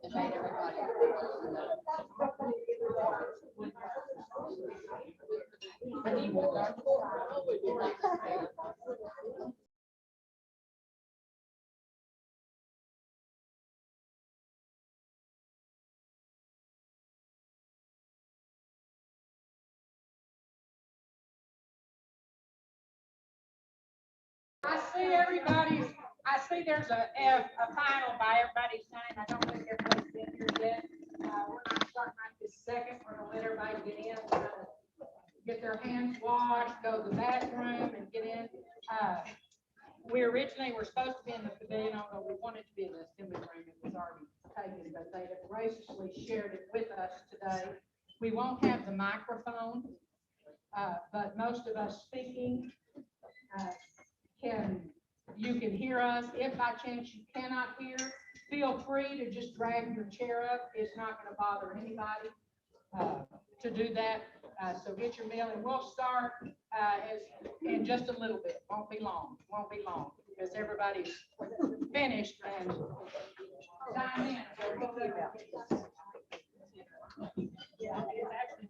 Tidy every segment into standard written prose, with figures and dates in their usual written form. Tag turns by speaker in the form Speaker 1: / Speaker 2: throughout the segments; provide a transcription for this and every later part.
Speaker 1: and made everybody. I see everybody's, I see there's a final by everybody's sign. I don't think everybody's been here yet. We're not starting right this second. We're gonna let everybody get in, get their hands washed, go to the bathroom and get in. We originally were supposed to be in the pavilion, although we wanted to be in the assembly room. It was already taken, but they have graciously shared it with us today. We won't have the microphone, but most of us speaking, you can hear us. If by chance you cannot hear, feel free to just drag your chair up. It's not going to bother anybody to do that. So get your meal, and we'll start in just a little bit. Won't be long. Won't be long because everybody's finished and signed in. So we'll do that. Yeah, it's actually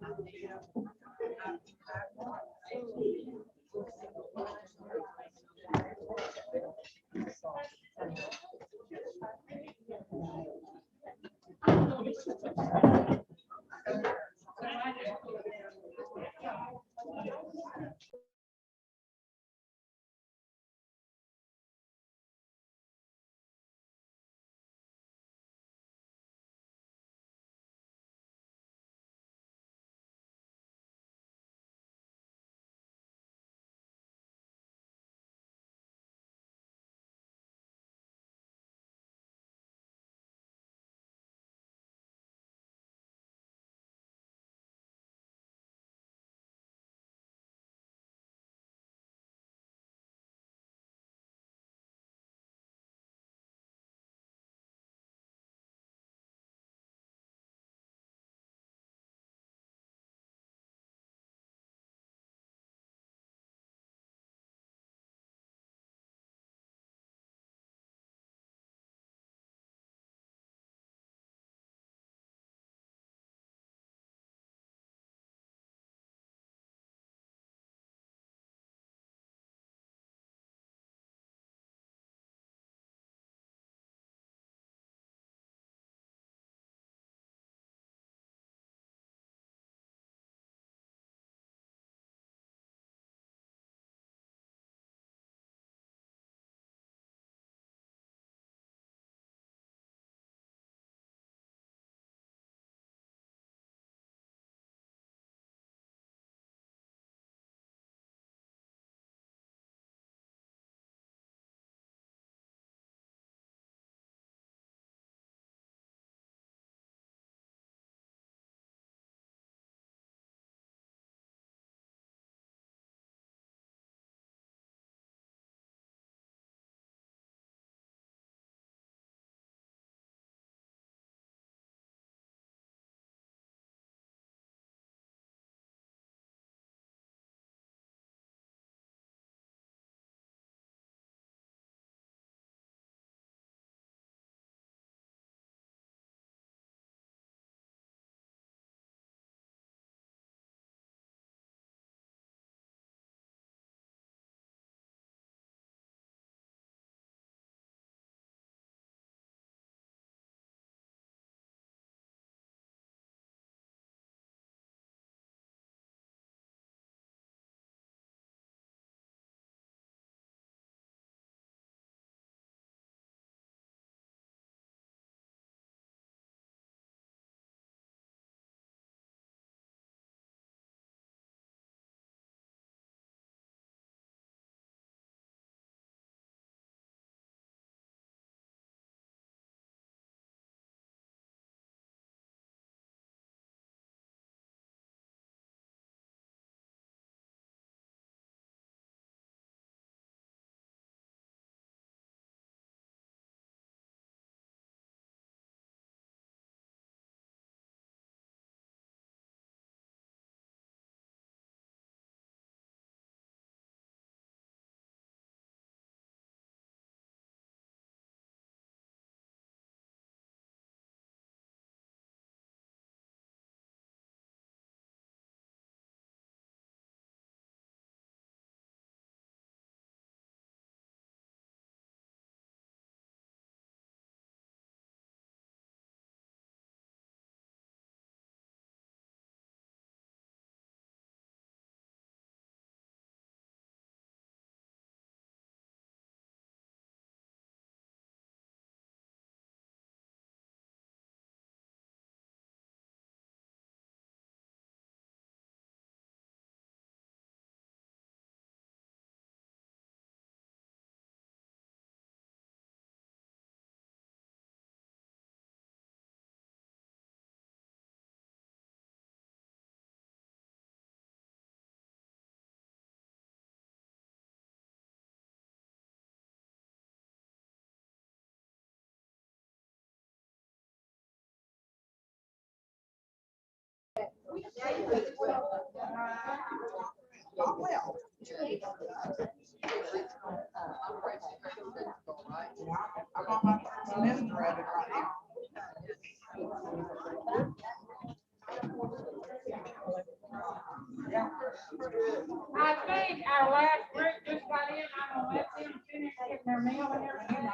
Speaker 1: I think our last group just got in. I'm gonna let them finish getting their meal and everything.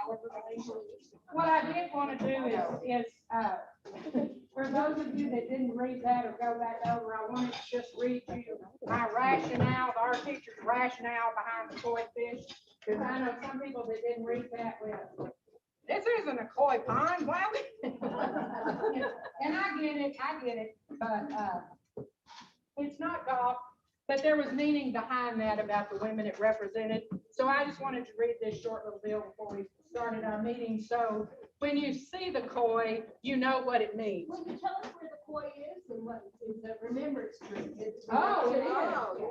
Speaker 1: What I did want to do is for those of you that didn't read that or go back over, I wanted to just read you my rationale, our teacher's rationale behind the koi fish. Because I know some people that didn't read that well. This isn't a koi pond, well. And I get it, but it's not golf. But there was meaning behind that about the women it represented. So I just wanted to read this short little deal before we started our meeting. So when you see the koi, you know what it means.
Speaker 2: Will you tell us where the koi is and what is the remembrance tree?
Speaker 1: Oh, it is.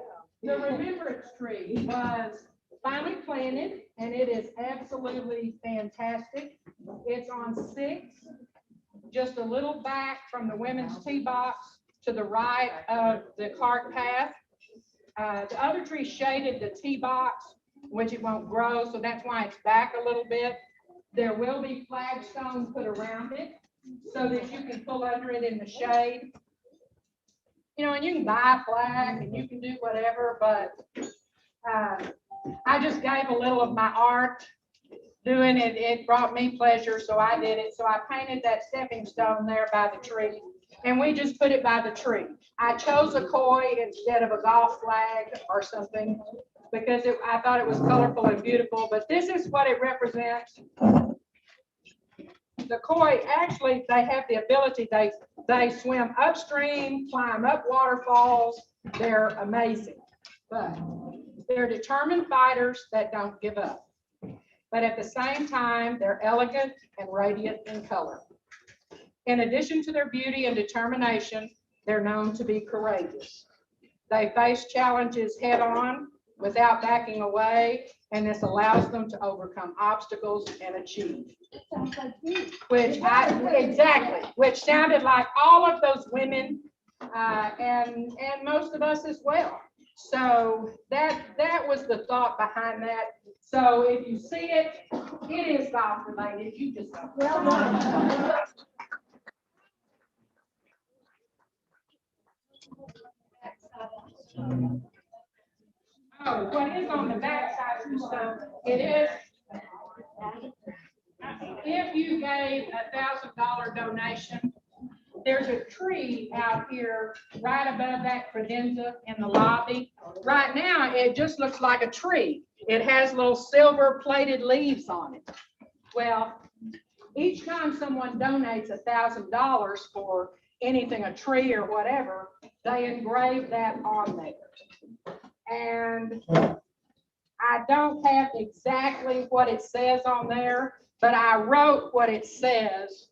Speaker 1: The remembrance tree was finally planted, and it is absolutely fantastic. It's on 6, just a little back from the women's tee box to the right of the cart path. The other tree shaded the tee box, which it won't grow, so that's why it's back a little bit. There will be flagstones put around it so that you can pull under it in the shade. You know, and you can buy a flag and you can do whatever, but I just gave a little of my art doing it. It brought me pleasure, so I did it. So I painted that stepping stone there by the tree, and we just put it by the tree. I chose a koi instead of a golf flag or something because I thought it was colorful and beautiful, but this is what it represents. The koi, actually, they have the ability, they swim upstream, climb up waterfalls. They're amazing, but they're determined fighters that don't give up. But at the same time, they're elegant and radiant in color. In addition to their beauty and determination, they're known to be courageous. They face challenges head on without backing away, and this allows them to overcome obstacles and achieve. Which sounded like all of those women and most of us as well. So that was the thought behind that. So if you see it, it is golf related. You just don't. Well done. Oh, what is on the back side of the stone? It is. If you gave $1,000 donation, there's a tree out here right above that credenza in the lobby. Right now, it just looks like a tree. It has little silver plated leaves on it. Well, each time someone donates $1,000 for anything, a tree or whatever, they engrave that on there. And I don't have exactly what it says on there, but I wrote what it says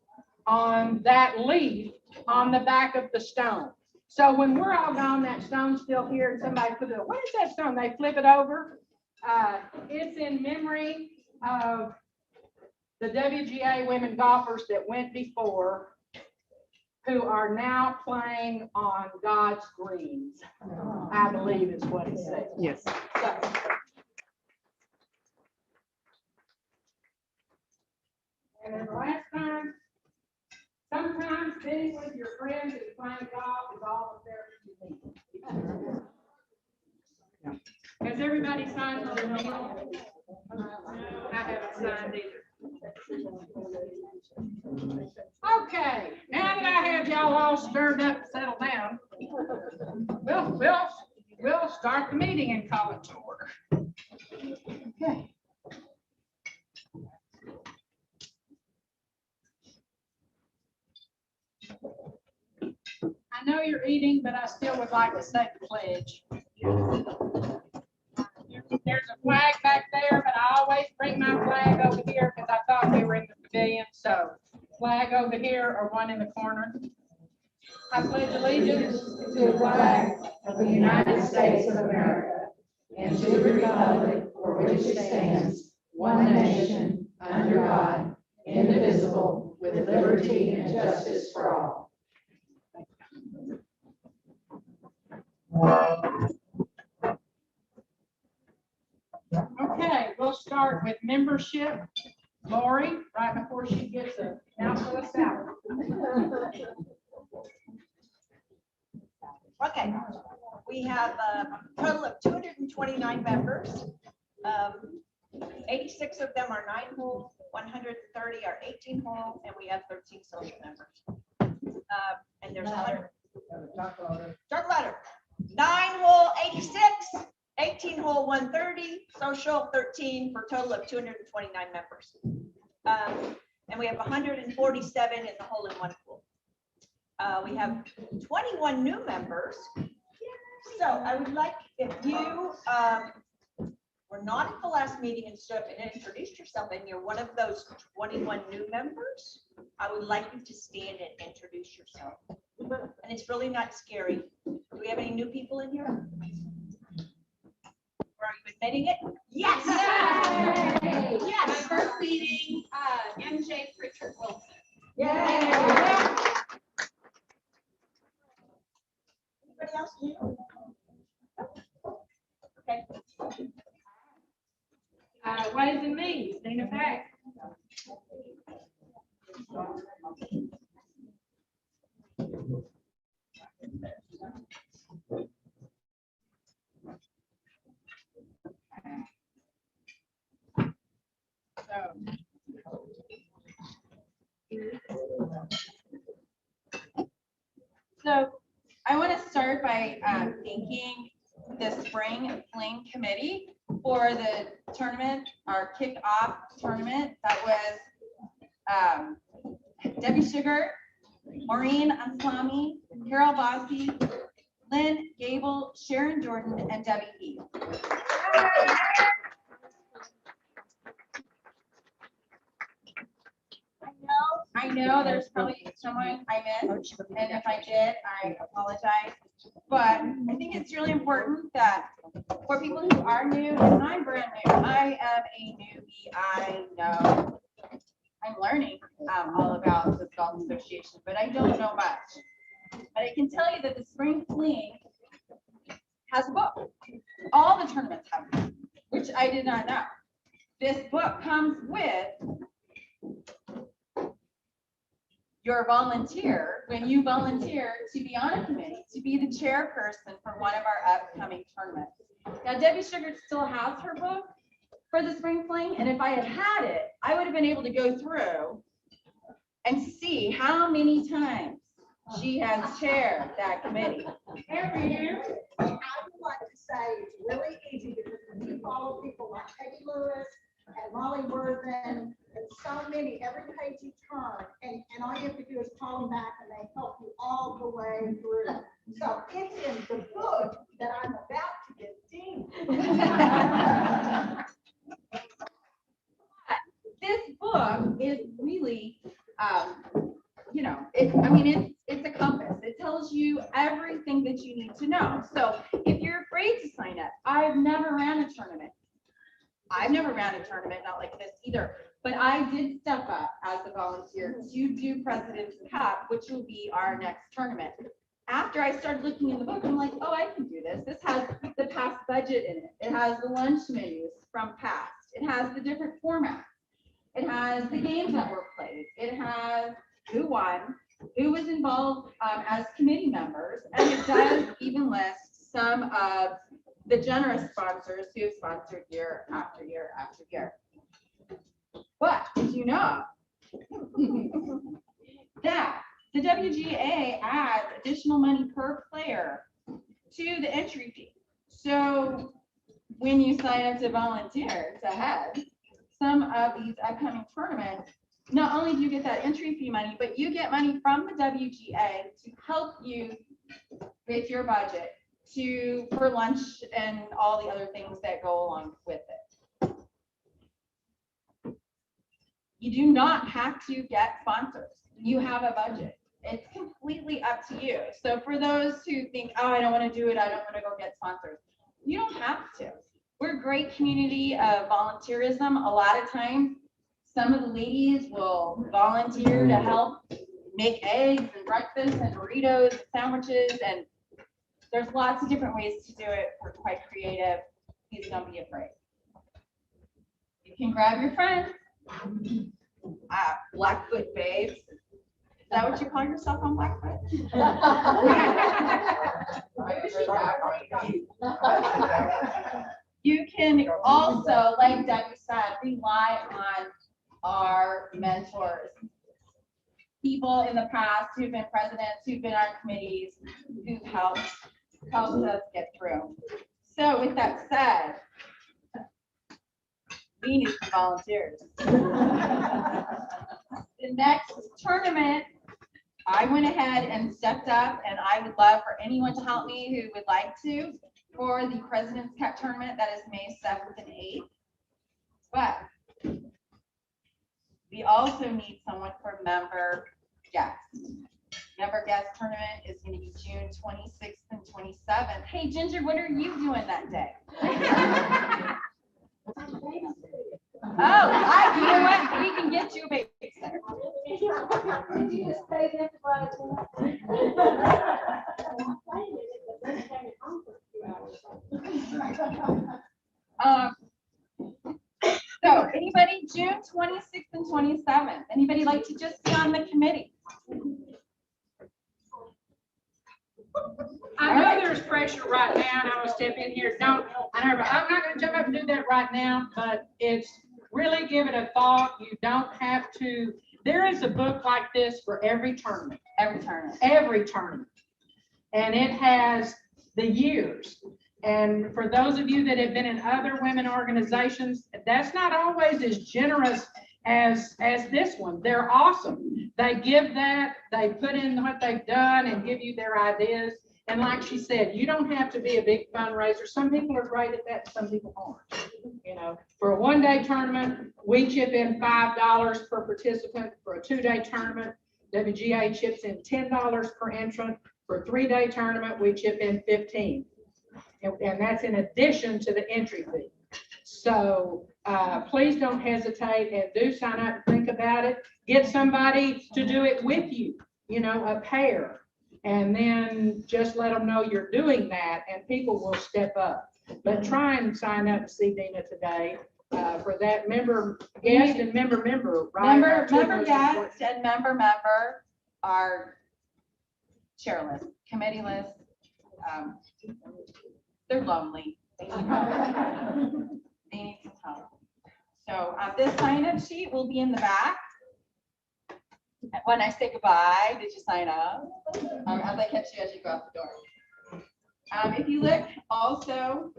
Speaker 1: on that leaf on the back of the stone. So when we're all gone, that stone's still here, and somebody put it, what is that stone? They flip it over. It's in memory of the WGA women golfers that went before, who are now playing on God's greens, I believe is what it says.
Speaker 3: Yes.
Speaker 1: So, and then the last time, sometimes being with your friends and playing golf is all that there is. Has everybody signed for their meal? I haven't signed either. Okay, now that I have y'all all stirred up and settled down, we'll start the meeting and call it to order. Okay. I know you're eating, but I still would like to say the pledge. There's a flag back there, but I always bring my flag over here because I thought we were in the pavilion. So flag over here or one in the corner. I pledge allegiance
Speaker 4: to the flag of the United States of America and to the republic for which it stands, one nation, under God, indivisible, with liberty and justice for all.
Speaker 1: Okay, we'll start with membership. Lori, right before she gets a mouthful of salad.
Speaker 3: Okay, we have a total of 229 members. 86 of them are 9-hole, 130 are 18-hole, and we have 13 social members. And there's 100. Dark ladder. 9-hole, 86, 18-hole, 130, social 13, for a total of 229 members. And we have 147 in the hole-in-one pool. We have 21 new members. So I would like, if you were not at the last meeting and stood up and introduced yourself, and you're one of those 21 new members, I would like you to stand and introduce yourself. And it's really not scary. Do we have any new people in here? Or are you admitting it? Yes.
Speaker 2: Yay!
Speaker 3: Yes.
Speaker 2: My first meeting, MJ Pritchard Wilson.
Speaker 3: Yay. Anybody else new? Okay.
Speaker 1: Ways and means, Dana Pack.
Speaker 5: So I want to start by thanking the Spring Fling Committee for the tournament, our kickoff tournament. That was Debbie Sugar, Maureen Anslami, Carol Bossi, Lynn Gable, Sharon Jordan, and Debbie Heath. I know there's probably someone I missed, and if I did, I apologize. But I think it's really important that for people who are new, and I'm brand new, I am a newbie. I know I'm learning all about the Golf Association, but I don't know much. But I can tell you that the Spring Fling has a book. All the tournaments have a book, which I did not know. This book comes with your volunteer, when you volunteer to be on a committee, to be the chairperson for one of our upcoming tournaments. Now, Debbie Sugar still has her book for the Spring Fling, and if I had had it, I would have been able to go through and see how many times she has chaired that committee.
Speaker 2: Every year, I would like to say it's really easy because when you follow people like Peggy Lewis and Molly Worthen and so many, every page you turn, and all you have to do is call them back and they help you all the way through. So it's in the book that I'm about to get deemed.
Speaker 5: This book is really, it's a compass. It tells you everything that you need to know. So if you're afraid to sign up, I've never ran a tournament. Not like this either, but I did step up as a volunteer to do President's Cup, which will be our next tournament. After I started looking in the book, I'm like, oh, I can do this. This has the past budget in it. It has the lunch menus from past. It has the different formats. It has the games that were played. It has who won, who was involved as committee members, and it does even list some of the generous sponsors who have sponsored year after year after year. But did you know that the WGA adds additional money per player to the entry fee? So when you sign up to volunteer to head some of these upcoming tournaments, not only do you get that entry fee money, but you get money from the WGA to help you with your budget for lunch and all the other things that go along with it. You do not have to get sponsors. You have a budget. It's completely up to you. So for those who think, oh, I don't want to do it, I don't want to go get sponsors, you don't have to. We're a great community of volunteerism. A lot of times, some of the ladies will volunteer to help make eggs and breakfast and burritos and sandwiches, and There's lots of different ways to do it. We're quite creative. Please don't be afraid. You can grab your friends. Blackfoot babes. Is that what you call yourself on Blackfoot? You can also, like Debbie said, rely on our mentors. People in the past who've been presidents, who've been on committees, who've helped us get through. So with that said, we need some volunteers. The next tournament, I went ahead and stepped up, and I would love for anyone to help me who would like to for the President's Cup tournament. That is May 7th and 8th. But we also need someone for member guests. Member guest tournament is going to be June 26th and 27th. Hey, Ginger, what are you doing that day? Oh, you know what? We can get you a babysitter.
Speaker 4: Did you just say that right
Speaker 5: So anybody, June 26th and 27th, anybody like to just be on the committee?
Speaker 1: I know there's pressure right now, and I will step in here. I'm not gonna jump up and do that right now, but it's really give it a thought. You don't have to, there is a book like this for every tournament.
Speaker 5: Every tournament.
Speaker 1: Every tournament. And it has the years. And for those of you that have been in other women organizations, that's not always as generous as this one. They're awesome. They give that, they put in what they've done and give you their ideas. And like she said, you don't have to be a big fundraiser. Some people are great at that, some people aren't. You know, for a one-day tournament, we chip in $5 per participant. For a two-day tournament, WGA chips in $10 per entrant. For a three-day tournament, we chip in $15. And that's in addition to the entry fee. So please don't hesitate and do sign up, think about it. Get somebody to do it with you, you know, a pair. And then just let them know you're doing that and people will step up. But try and sign up to see Dina today for that member guest and member, right?
Speaker 5: Member guest and member are chairless, committee list. They're lonely. They need help. They need some help. So this sign-up sheet will be in the back. When I say goodbye, did you sign up? As I catch you as you go out the door. If you look also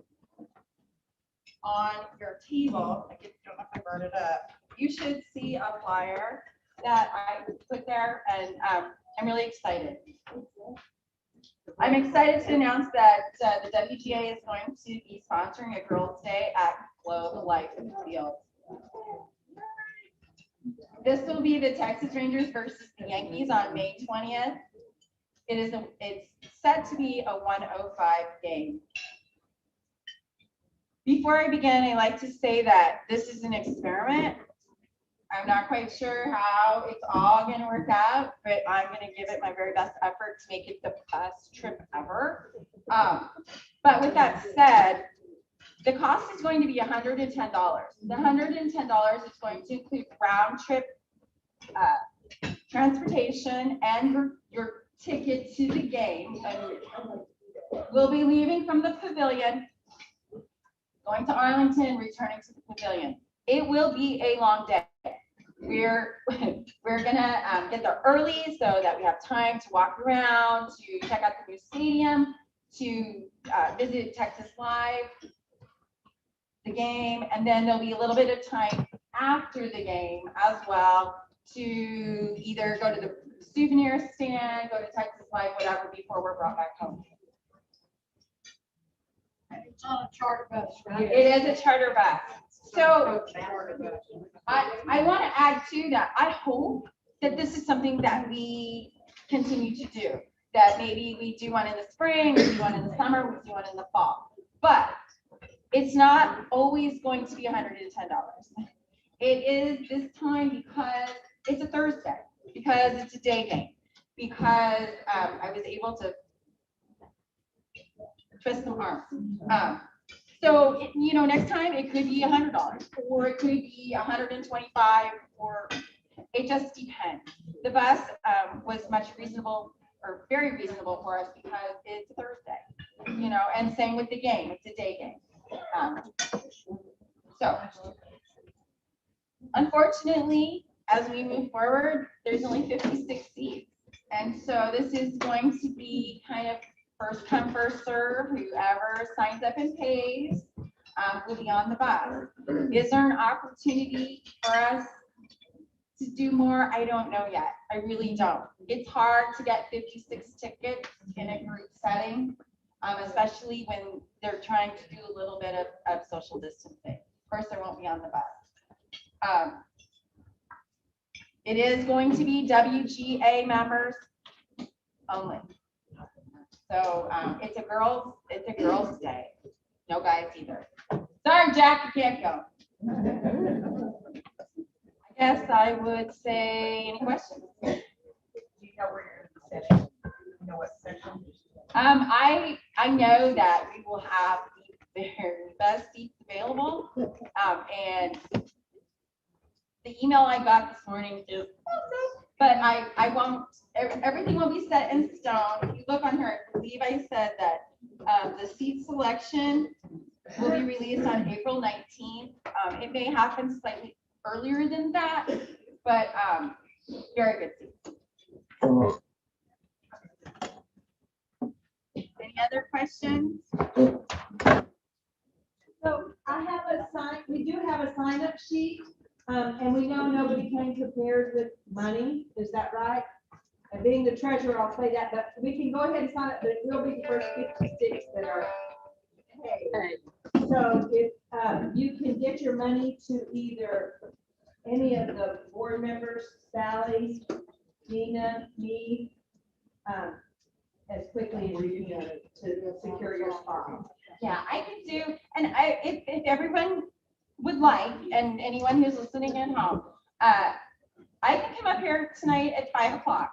Speaker 5: on your table, I don't know if I brought it up, you should see a flyer that I put there, and I'm really excited. I'm excited to announce that the WGA is going to be sponsoring a Girls' Day at Globe Life in the Field. This will be the Texas Rangers versus the Yankees on May 20th. It's set to be a 1:05 game. Before I begin, I like to say that this is an experiment. I'm not quite sure how it's all going to work out, but I'm going to give it my very best effort to make it the best trip ever. But with that said, the cost is going to be $110. The $110 is going to include round trip transportation and your ticket to the game. We'll be leaving from the pavilion, going to Arlington, returning to the pavilion. It will be a long day. We're gonna get there early so that we have time to walk around, to check out the new stadium, to visit Texas Live, the game, and then there'll be a little bit of time after the game as well to either go to the souvenir stand, go to Texas Live, whatever, before we're brought back home.
Speaker 1: It's on a charter bus, right?
Speaker 5: It is a charter bus. So I want to add to that. I hope that this is something that we continue to do, that maybe we do one in the spring, we do one in the summer, we do one in the fall. But it's not always going to be $110. It is this time because it's a Thursday, because it's a day game, because I was able to twist some arms. So, you know, next time it could be $100 or it could be 125, or it just depends. The bus was much reasonable, or very reasonable for us, because it's Thursday, you know, and same with the game. It's a day game. So unfortunately, as we move forward, there's only 56 seats. And so this is going to be kind of first come, first serve. Whoever signs up and pays will be on the bus. Is there an opportunity for us to do more? I don't know yet. I really don't. It's hard to get 56 tickets in a group setting, especially when they're trying to do a little bit of social distancing. Of course, I won't be on the bus. It is going to be WGA members only. So it's a girls' day. No guys either. Sorry, Jack, you can't go. I guess I would say, any questions?
Speaker 3: Do you know where you're in the setting? You know what section?
Speaker 5: I know that we will have the very best seats available. And the email I got this morning is, but I won't, everything will be set in stone. If you look on here, I believe I said that the seat selection will be released on April 19th. It may happen slightly earlier than that, but very good seats. Any other questions?
Speaker 6: So I have we do have a sign-up sheet, and we know nobody came prepared with money, is that right? And being the treasurer, I'll say that, but we can go ahead and sign up, but it will be the first 56 that are paid. So if you can get your money to either any of the board members, Sally, Nina, me, as quickly as you can to secure your spot.
Speaker 5: Yeah, I could do, and if everyone would like, and anyone who's listening at home, I can come up here tonight at 5 o'clock.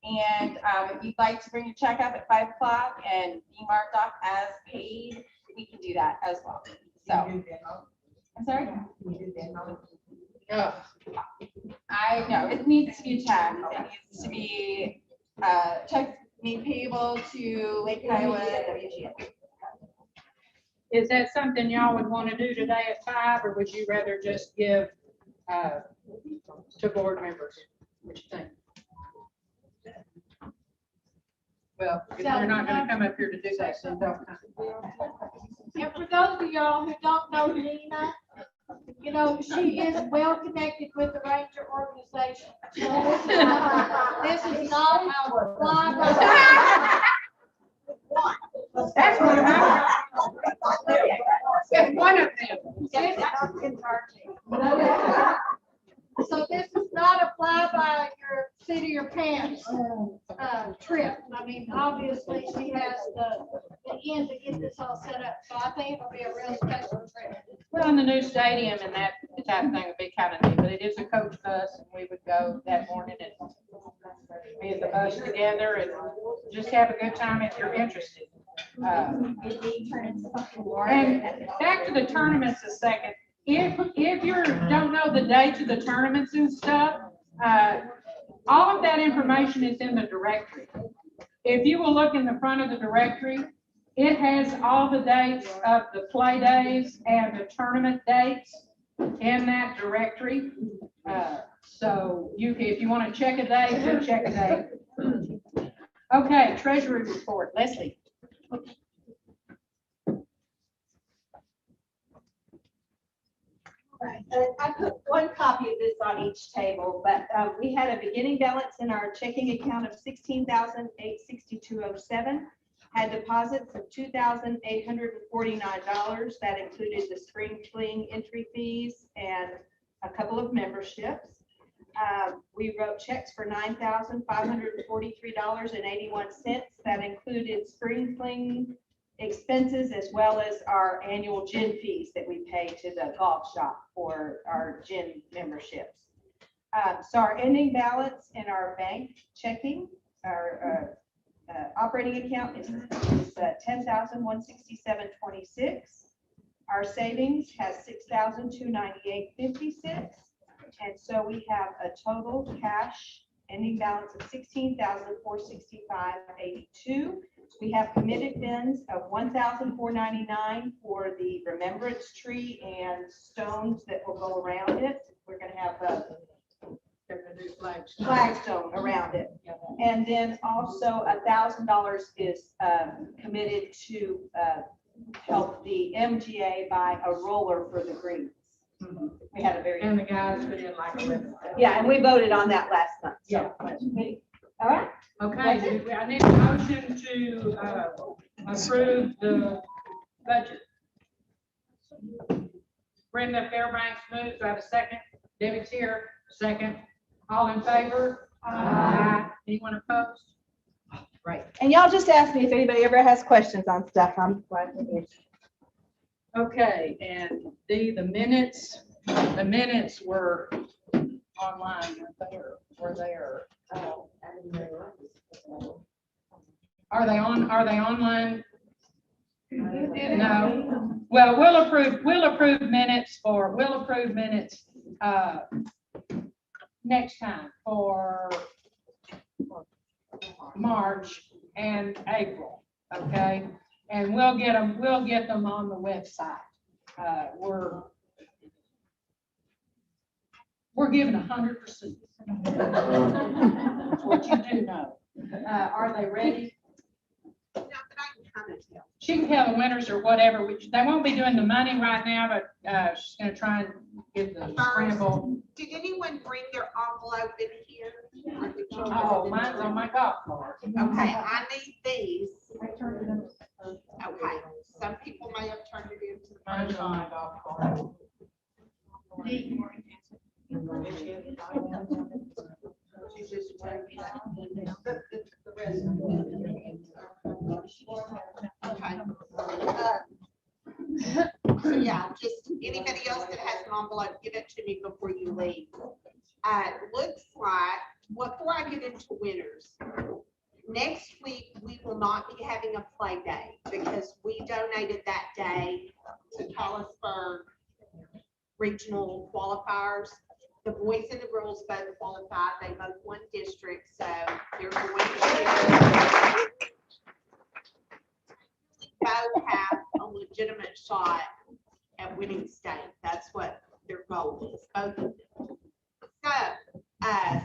Speaker 5: And if you'd like to bring your check up at 5 o'clock and be marked off as paid, we can do that as well. So, I'm sorry? I know, it needs to be checked. It needs to be checked, made payable to Lake Kiowa WGA.
Speaker 1: Is that something y'all would want to do today at 5, or would you rather just give to board members? What you think? Well, if you're not going to come up here to do that, then don't come.
Speaker 7: And for those of y'all who don't know Nina, you know, she is well connected with the Ranger organization. So this is not our fly.
Speaker 1: That's one of them. That's one of them.
Speaker 7: So this is not a fly by your seat of your pants trip. I mean, obviously she has the end to get this all set up. So I think it'll be a real special trip.
Speaker 1: Put on the new stadium, and that thing would be kind of neat, but it is a coach bus, and we would go that morning and be at the bus together and just have a good time if you're interested. And back to the tournaments a second. If you don't know the dates of the tournaments and stuff, all of that information is in the directory. If you will look in the front of the directory, it has all the dates of the play days and the tournament dates in that directory. So if you want to check a date, then check a date. Okay, treasury report. Leslie.
Speaker 3: Right. I put one copy of this on each table, but we had a beginning balance in our checking account of $16,862.07. Had deposits of $2,849. That included the spring fling entry fees and a couple of memberships. We wrote checks for $9,543.81. That included spring fling expenses as well as our annual gin fees that we pay to the golf shop for our gin memberships. So our ending balance in our bank checking, our operating account is 10,167.26. Our savings has 6,298.56. And so we have a total cash ending balance of 16,465.82. We have committed funds of 1,499 for the remembrance tree and stones that will go around it. We're gonna have a flagstone around it. And then also $1,000 is committed to help the MGA buy a roller for the greens. We had a very.
Speaker 1: And the guys put in like a ribbon.
Speaker 3: Yeah, and we voted on that last month.
Speaker 1: Yeah.
Speaker 3: All right.
Speaker 1: Okay, I need a motion to approve the budget. Brenda Fairbanks moves. Do I have a second? Debbie's here, second. All in favor? Aye. Anyone opposed? Right.
Speaker 3: And y'all just ask me if anybody ever has questions on stuff. I'm glad to answer.
Speaker 1: Okay, and the minutes were online, were there. Are they online? No. Well, we'll approve minutes next time for March and April, okay? And we'll get them on the website. We're giving 100%. That's what you do know. Are they ready? She can tell the winners or whatever, which they won't be doing the money right now, but she's gonna try and get the scramble.
Speaker 8: Did anyone bring their envelope in here?
Speaker 1: Oh, mine's on my golf cart.
Speaker 8: Okay, I need these. Okay, some people may have turned it into the
Speaker 1: Mine's
Speaker 8: first
Speaker 1: on
Speaker 8: one.
Speaker 1: my golf cart.
Speaker 8: She's just waiting. Okay. So yeah, just anybody else that has an envelope, give it to me before you leave. Looks like, before I get into winners, next week, we will not be having a play day because we donated that day to Callisburg regional qualifiers. The boys and the girls both qualified. They both won district, so they're going to both have a legitimate shot at winning state. That's what their goal is, both of them. So,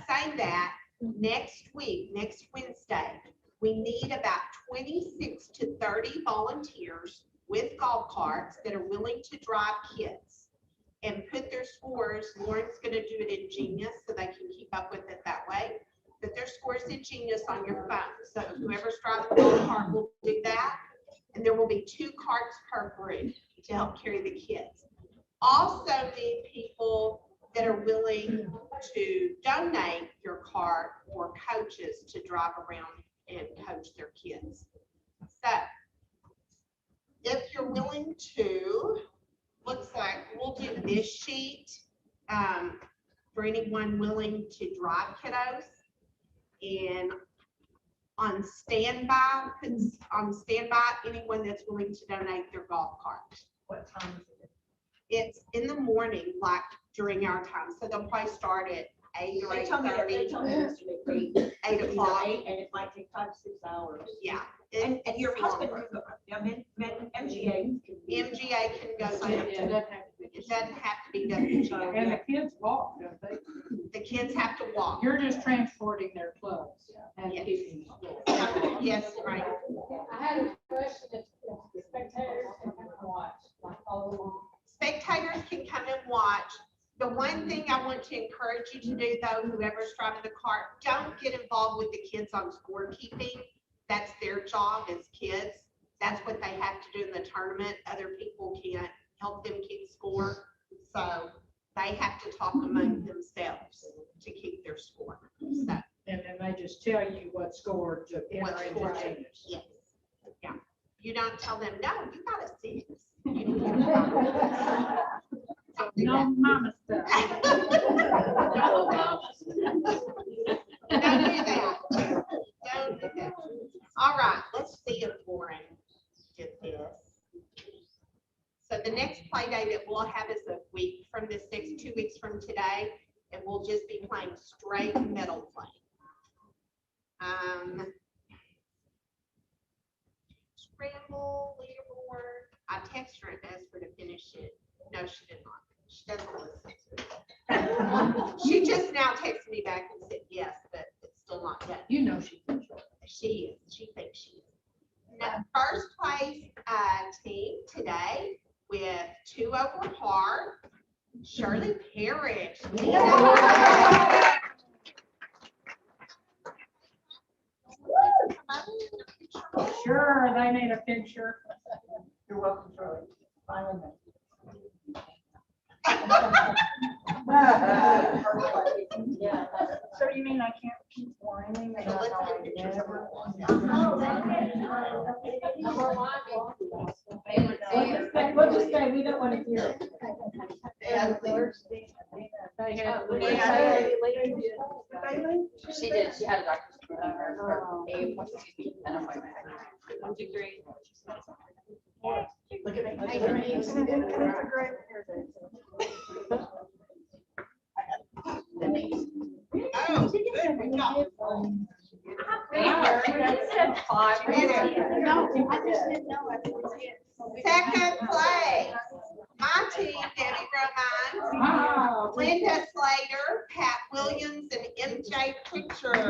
Speaker 8: saying that, next week, next Wednesday, we need about 26 to 30 volunteers with golf carts that are willing to drive kids and put their scores. Lauren's going to do it in Genius so they can keep up with it that way. Put their scores in Genius on your phone. So whoever's driving the golf cart will do that. And there will be 2 carts per group to help carry the kids. Also need people that are willing to donate your cart or coaches to drive around and coach their kids. So if you're willing to, looks like we'll do this sheet for anyone willing to drive kiddos. And on standby, anyone that's willing to donate their golf cart.
Speaker 3: What time is it?
Speaker 8: It's in the morning, like during our time. So they'll probably start at 8 or
Speaker 3: They told me
Speaker 8: 8:30, 8 o'clock.
Speaker 3: And it might take 5 to 6 hours.
Speaker 8: Yeah.
Speaker 3: And your
Speaker 8: it's
Speaker 3: husband,
Speaker 8: longer.
Speaker 3: MGA.
Speaker 8: MGA can go
Speaker 1: Yeah,
Speaker 8: there.
Speaker 1: it doesn't have to be.
Speaker 8: It doesn't have to be WGA.
Speaker 1: And the kids walk, don't they?
Speaker 8: The kids have to walk.
Speaker 1: You're just transporting their clothes and
Speaker 8: Yes.
Speaker 1: keeping school.
Speaker 8: Yes, right.
Speaker 7: I had a question, if the spectators can come and watch, like follow along.
Speaker 8: Spectators can come and watch. The one thing I want to encourage you to do though, whoever's driving the cart, don't get involved with the kids on scorekeeping. That's their job as kids. That's what they have to do in the tournament. Other people can't help them keep score. So they have to talk among themselves to keep their score. So,
Speaker 1: And then they just tell you what score to
Speaker 8: what
Speaker 1: enter
Speaker 8: score?
Speaker 1: into Genius.
Speaker 8: Yes. Yeah. You don't tell them, no, you got a 6. You need to don't do
Speaker 1: No
Speaker 8: that.
Speaker 1: mama stuff. No mama stuff.
Speaker 8: Don't do that. Don't do that. plane, straight metal plane. Scramble, leaderboard. I texted her and asked her to finish it. No, she did not. She doesn't listen. She just now texted me back and said yes, but it's still not done.
Speaker 4: You know she can.
Speaker 8: She is. She thinks she is. Now, first place team today with 2 over par, Shirley Parrish.
Speaker 1: Sure, they need a picture.
Speaker 4: You're welcome, Charlie. Finally.
Speaker 6: Yeah.
Speaker 5: So you mean I can't keep whining?
Speaker 8: So let's get pictures of her.
Speaker 6: We'll just say, we don't want to hear it.
Speaker 4: She did, she had a doctor's an appointment. 1, 2, 3. Look at me.
Speaker 8: Oh, good. We got second place. My team, Debbie Romine, Linda Slater, Pat Williams, and MJ Pritchard.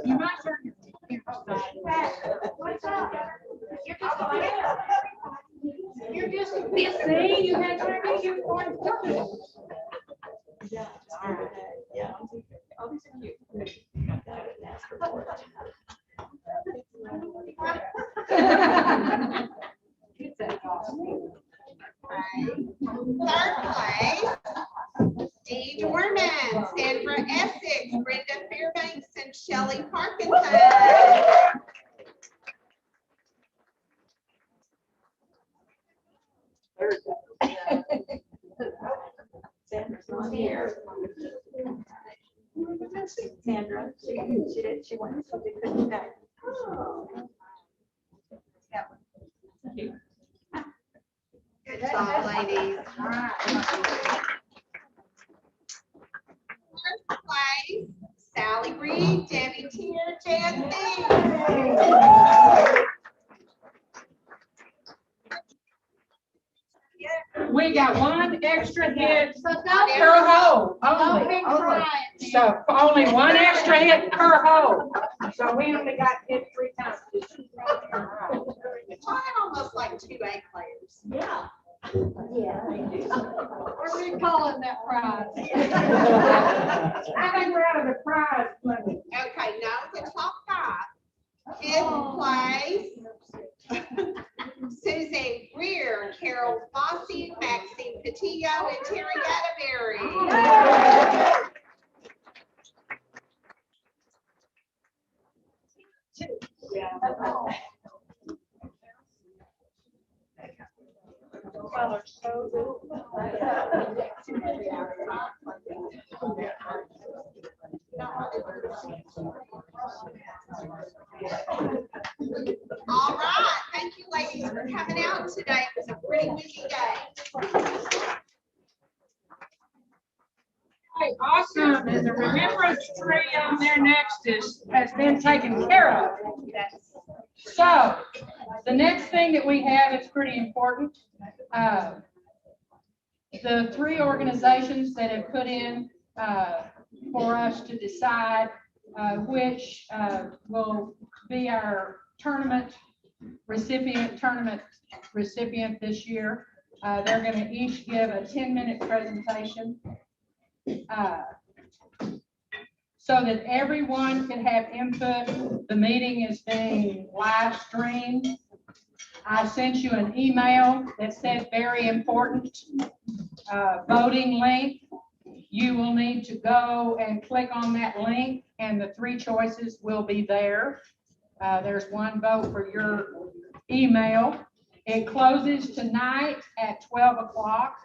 Speaker 1: You might turn your You're just busy. You had time to get one.
Speaker 8: Third place, Dee Dorman, Sandra Essex, Brenda Fairbanks, and Shelley Parkinson.
Speaker 5: Sandra's not here. Sandra, she went, so they couldn't go.
Speaker 8: Good job, ladies. First place, Sally Reed, Debbie Tier, Jan
Speaker 1: We got one extra hit
Speaker 7: So
Speaker 1: per
Speaker 7: don't,
Speaker 1: hole,
Speaker 7: don't
Speaker 1: only.
Speaker 7: be crying.
Speaker 1: So only one extra hit per hole. So we only got hit 3 times.
Speaker 8: Trying almost like 2A players.
Speaker 2: Yeah.
Speaker 7: What are we calling that prize?
Speaker 1: I think we're out of the prize money.
Speaker 8: Okay, now the top 5. Fifth place, Suzanne Greer, Carol Fossey, Maxine Patillo, and Terry Gatterberry. All right, thank you ladies for coming out today. It was a pretty busy day.
Speaker 1: Hey, awesome. And the remembrance tree on there next has been taken care of. So the next thing that we have is pretty important. The 3 organizations that have put in for us to decide which will be our tournament recipient this year. They're going to each give a 10-minute presentation so that everyone can have input. The meeting is being live streamed. I sent you an email that said very important voting link. You will need to go and click on that link and the 3 choices will be there. There's 1 vote for your email. It closes tonight at 12 o'clock.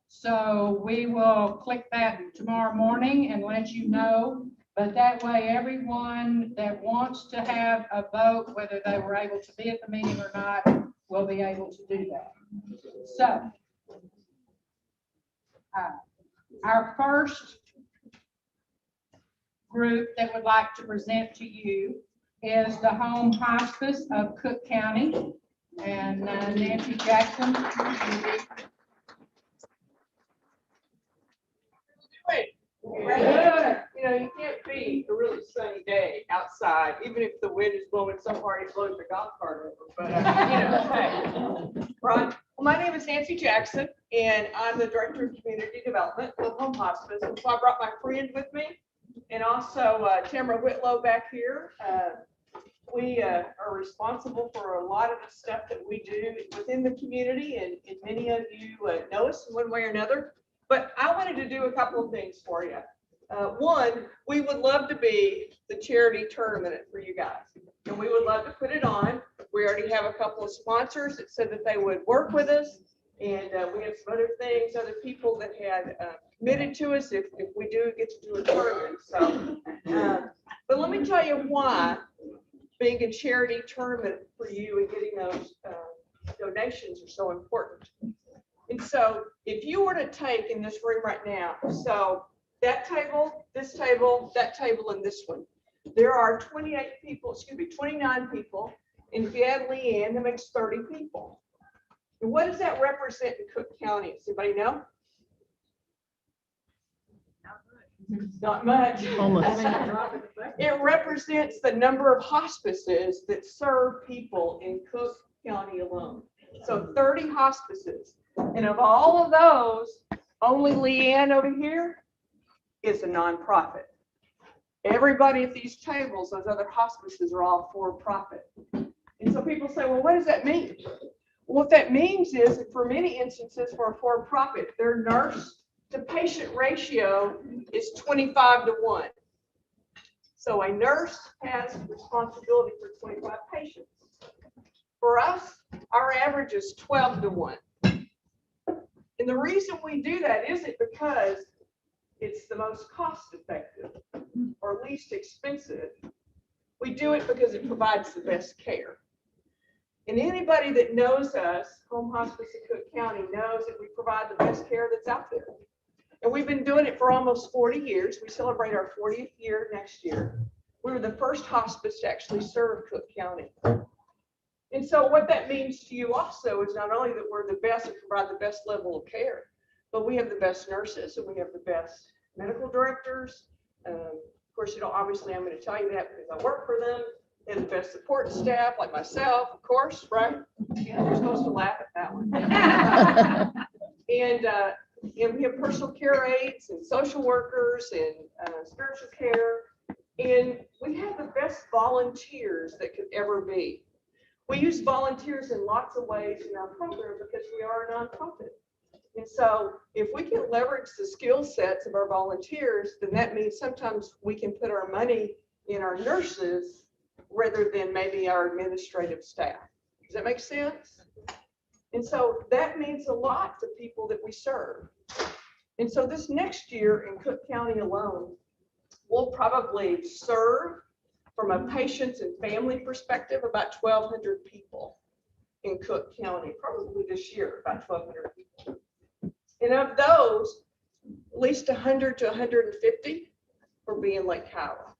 Speaker 1: So we will click that tomorrow morning and let you know But that way, everyone that wants to have a vote, whether they were able to be at the meeting or not, will be able to do that. So, our first group that would like to present to you is the Home Hospice of Cook County. And Nancy Jackson.
Speaker 9: Good. You know, you can't beat a really sunny day outside, even if the wind is blowing so hard it blows the golf cart over. But, hey, right. Well, my name is Nancy Jackson, and I'm the Director of Community Development of Home Hospice. And so I brought my friend with me, and also Tamara Whitlow back here. We are responsible for a lot of the stuff that we do within the community, and many of you know us in one way or another. But I wanted to do a couple of things for you. One, we would love to be the charity tournament for you guys, and we would love to put it on. We already have a couple of sponsors that said that they would work with us, and we have some other things, other people that had committed to us if we do get to do a tournament. So, but let me tell you why being a charity tournament for you and getting those donations are so important. And so if you were to take in this room right now, so that table, this table, that table, and this one, there are 29 people, and if you add LeaAnne, that makes 30 people. And what does that represent in Cook County? Does anybody know? Not much.
Speaker 4: Almost.
Speaker 9: It represents the number of hospices that serve people in Cook County alone. So 30 hospices. And of all of those, only LeaAnne over here is a nonprofit. Everybody at these tables, those other hospices are all for profit. And so people say, well, what does that mean? What that means is that for many instances for a for-profit, their nurse to patient ratio is 25-1. So a nurse has responsibility for 25 patients. For us, our average is 12-1. And the reason we do that isn't because it's the most cost effective or least expensive. We do it because it provides the best care. And anybody that knows us, Home Hospice in Cook County, knows that we provide the best care that's out there. And we've been doing it for almost 40 years. We celebrate our 40th year next year. We were the first hospice to actually serve Cook County. And so what that means to you also is not only that we're the best and provide the best level of care, but we have the best nurses and we have the best medical directors. Of course, obviously I'm going to tell you that because I work for them. They have the best support staff like myself, of course, right? Yeah, you're supposed to laugh at that one. And we have personal care aides and social workers and spiritual care. And we have the best volunteers that could ever be. We use volunteers in lots of ways in our program because we are a nonprofit. And so if we can leverage the skill sets of our volunteers, then that means sometimes we can put our money in our nurses rather than maybe our administrative staff. Does that make sense? And so that means a lot to people that we serve. And so this next year in Cook County alone, we'll probably serve from a patient's and family perspective about 1,200 people in Cook County, probably this year, about 1,200 people. And of those, at least 100 to 150 will be in Lake Kiowa.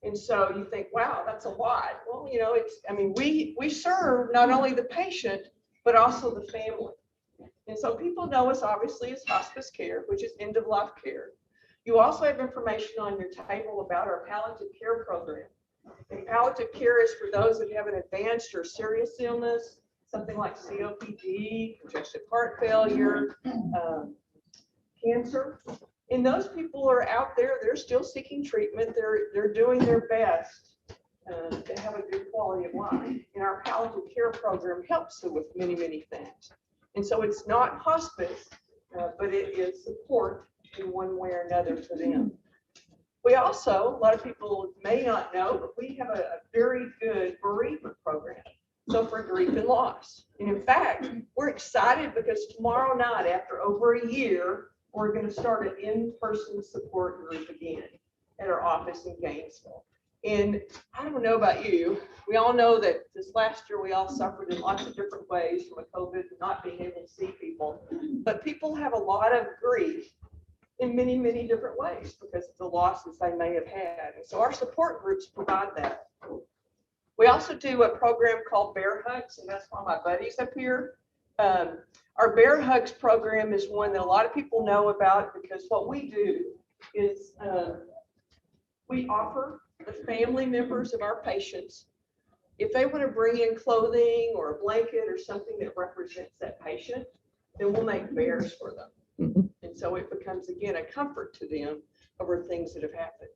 Speaker 9: And so you think, wow, that's a lot. Well, we serve not only the patient, but also the family. And so people know us obviously as hospice care, which is end of life care. You also have information on your table about our palliative care program. And palliative care is for those that have an advanced or serious illness, something like COPD, congestive heart failure, cancer. And those people are out there, they're still seeking treatment. They're doing their best to have a good quality of life. And our palliative care program helps them with many, many things. And so it's not hospice, but it is support in one way or another for them. We also, a lot of people may not know, but we have a very good bereavement program. So for grief and loss. And in fact, we're excited because tomorrow night, after over a year, we're going to start an in-person support group again. at our office in Gainesville. And I don't know about you, we all know that this last year we all suffered in lots of different ways from a COVID and not being able to see people. But people have a lot of grief in many, many different ways because of the losses they may have had. And so our support groups provide that. We also do a program called Bear Hugs, and that's one of my buddies up here. Our Bear Hugs program is one that a lot of people know about because what we do is we offer the family members of our patients, if they want to bring in clothing or a blanket or something that represents that patient, then we'll make bears for them. And so it becomes, again, a comfort to them over things that have happened.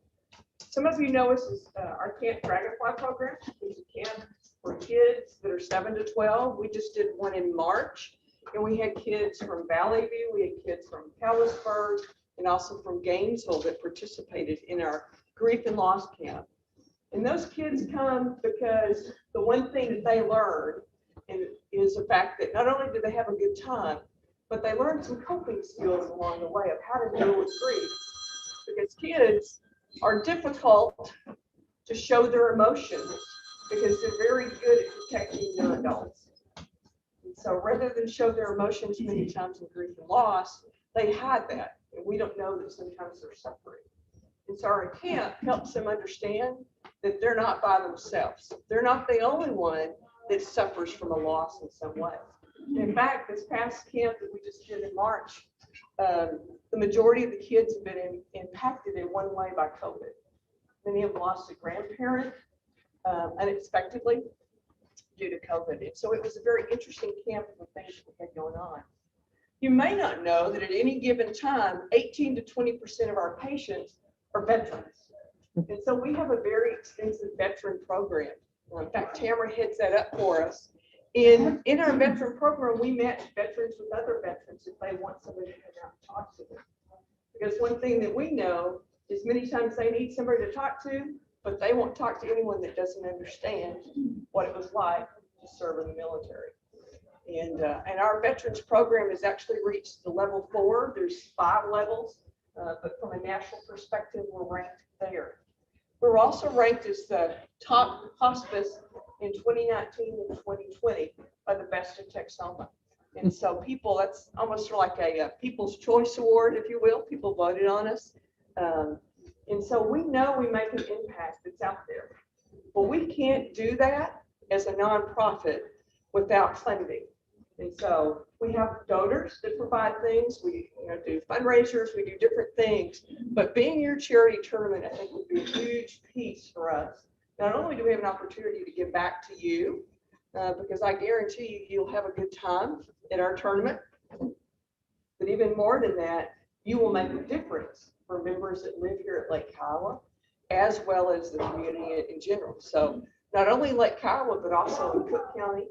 Speaker 9: Some of you know us as our Camp Dragonfly program, which is a camp for kids that are 7 to 12. We just did one in March, and we had kids from Valley View, we had kids from Callisburg, and also from Gainesville that participated in our grief and loss camp. And those kids come because the one thing that they learn is the fact that not only do they have a good time, but they learn some coping skills along the way of how to deal with grief. Because kids are difficult to show their emotions because they're very good at protecting their adults. And so rather than show their emotions many times in grief and loss, they hide that. And we don't know that sometimes they're suffering. And so our camp helps them understand that they're not by themselves. They're not the only one that suffers from a loss in some way. In fact, this past camp that we just did in March, the majority of the kids have been impacted in one way by COVID. Many have lost a grandparent unexpectedly due to COVID. And so it was a very interesting camp of the things that we had going on. You may not know that at any given time, 18 to 20% of our patients are veterans. And so we have a very extensive veteran program. In fact, Tamara heads that up for us. In our veteran program, we match veterans with other veterans if they want somebody to come out and talk to them. Because one thing that we know is many times they need somebody to talk to, but they won't talk to anyone that doesn't understand what it was like to serve in the military. And our veterans program has actually reached the level 4. There's 5 levels, but from a national perspective, we're ranked there. We're also ranked as the top hospice in 2019 and 2020 by the Best of Texoma. And so people, that's almost like a People's Choice Award, if you will. People voted on us. And so we know we make an impact that's out there. But we can't do that as a nonprofit without funding. And so we have donors that provide things. We do fundraisers, we do different things. But being your charity tournament, I think, would be a huge piece for us. Not only do we have an opportunity to give back to you, because I guarantee you, you'll have a good time at our tournament. But even more than that, you will make a difference for members that live here at Lake Kiowa, as well as the community in general. So not only Lake Kiowa, but also in Cook County.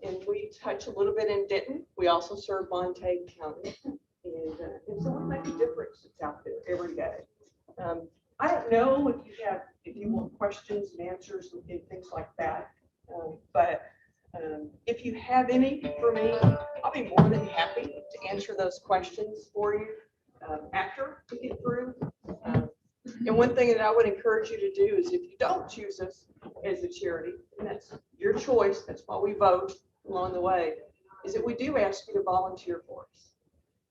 Speaker 9: And we touch a little bit in Denton. We also serve Montague County. And so we make a difference that's out there every day. I don't know if you want questions and answers and things like that. But if you have any for me, I'll be more than happy to answer those questions for you after we get through. And one thing that I would encourage you to do is if you don't choose us as a charity, and that's your choice, that's why we vote along the way, is that we do ask you to volunteer for us.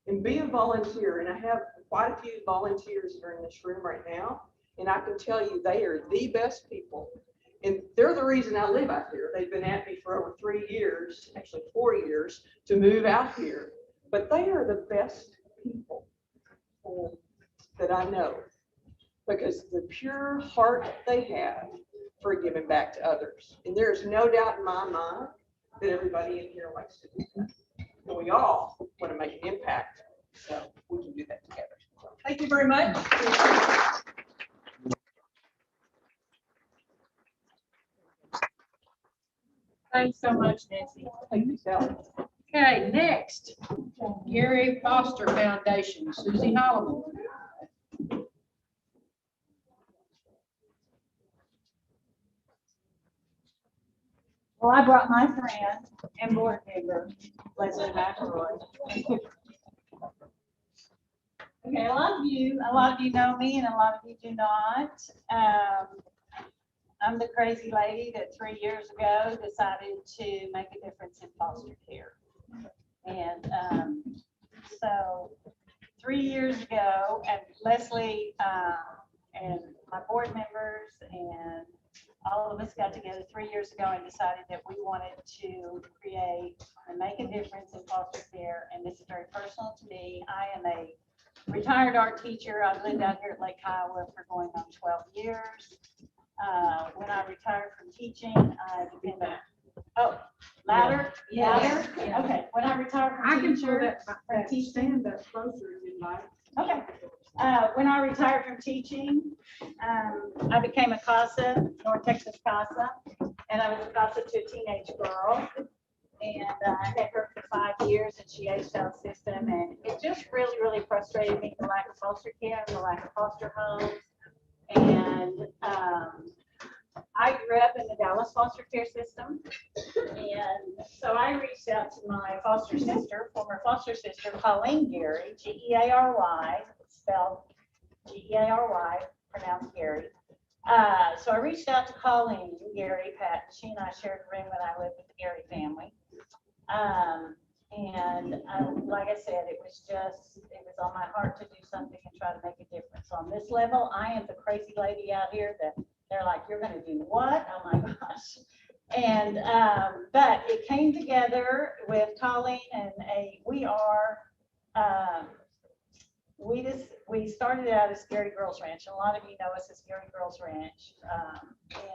Speaker 9: And be a volunteer, and I have quite a few volunteers that are in this room right now, and I can tell you they are the best people. And they're the reason I live out here. They've been at me for over 3 years, actually 4 years, to move out here. But they are the best people that I know, because the pure heart they have for giving back to others. And there's no doubt in my mind that everybody in here likes to do that. And we all want to make an impact, so we can do that together. So, thank you very much.
Speaker 1: Thanks so much, Nancy.
Speaker 9: Thank you, Sally.
Speaker 1: Okay, next, Gary Foster Foundation, Susie Holloman.
Speaker 10: Well, I brought my friend and board member, Leslie McElroy. Okay, a lot of you know me and a lot of you do not. I'm the crazy lady that 3 years ago decided to make a difference in foster care. And so 3 years ago, and Leslie and my board members and all of us got together 3 years ago and decided that we wanted to create and make a difference in foster care. And this is very personal to me. I am a retired art teacher. I've lived out here at Lake Kiowa for going on 12 years. When I retired from teaching, I became louder?
Speaker 1: Yeah.
Speaker 10: Louder? Okay, when I retired
Speaker 1: I
Speaker 10: from
Speaker 1: can
Speaker 10: teacher.
Speaker 1: show that stand up closer if you'd like.
Speaker 10: Okay. When I retired from teaching, I became a CASA, North Texas CASA, and I was a CASA to a teenage girl. And I had her for 5 years and she aged out of the system. And it just really, really frustrated me, the lack of foster care and the lack of foster homes. And I grew up in the Dallas foster care system. And so I reached out to my foster sister, former foster sister, Colleen Gary, G-E-A-R-Y, spelled G-E-A-R-Y, pronounced Gary. So I reached out to Colleen Gary, Pat, and she and I shared a room when I lived with the Gary family. Like I said, it was on my heart to do something and try to make a difference. So on this level, I am the crazy lady out here that they're like, you're going to do what? Oh my gosh. And, but it came together with Colleen and we started out as Scary Girls Ranch. And a lot of you know us as Scary Girls Ranch.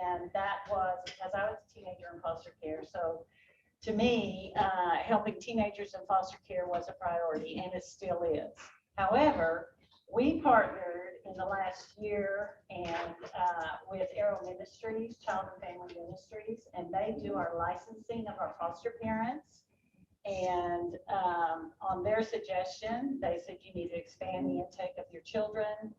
Speaker 10: And that was because I was a teenager in foster care. So to me, helping teenagers in foster care was a priority, and it still is. However, we partnered in the last year and with Arrow Ministries, Child and Family Ministries, and they do our licensing of our foster parents. And on their suggestion, they said you need to expand the intake of your children.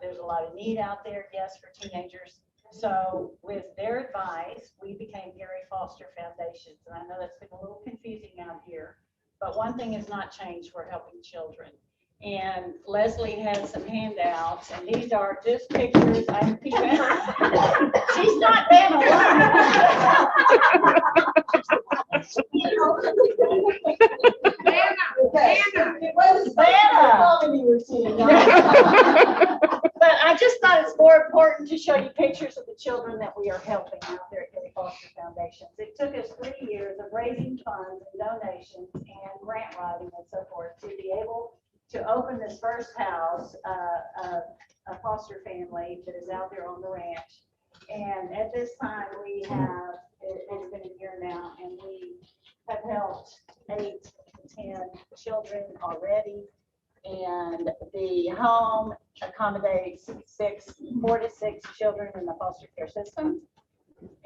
Speaker 10: There's a lot of need out there, yes, for teenagers. So with their advice, we became Gary Foster Foundations. And I know that's been a little confusing out here, but one thing has not changed. We're helping children. And Leslie has some handouts, and these are just pictures. She's not been alone. But I just thought it's more important to show you pictures of the children that we are helping out there at Gary Foster Foundations. It took us 3 years of raising funds and donations and grant writing and so forth to be able to open this first house, a foster family that is out there on the ranch. And at this time, it's been a year now, and we have helped 8 to 10 children already. And the home accommodates 4 to 6 children in the foster care system.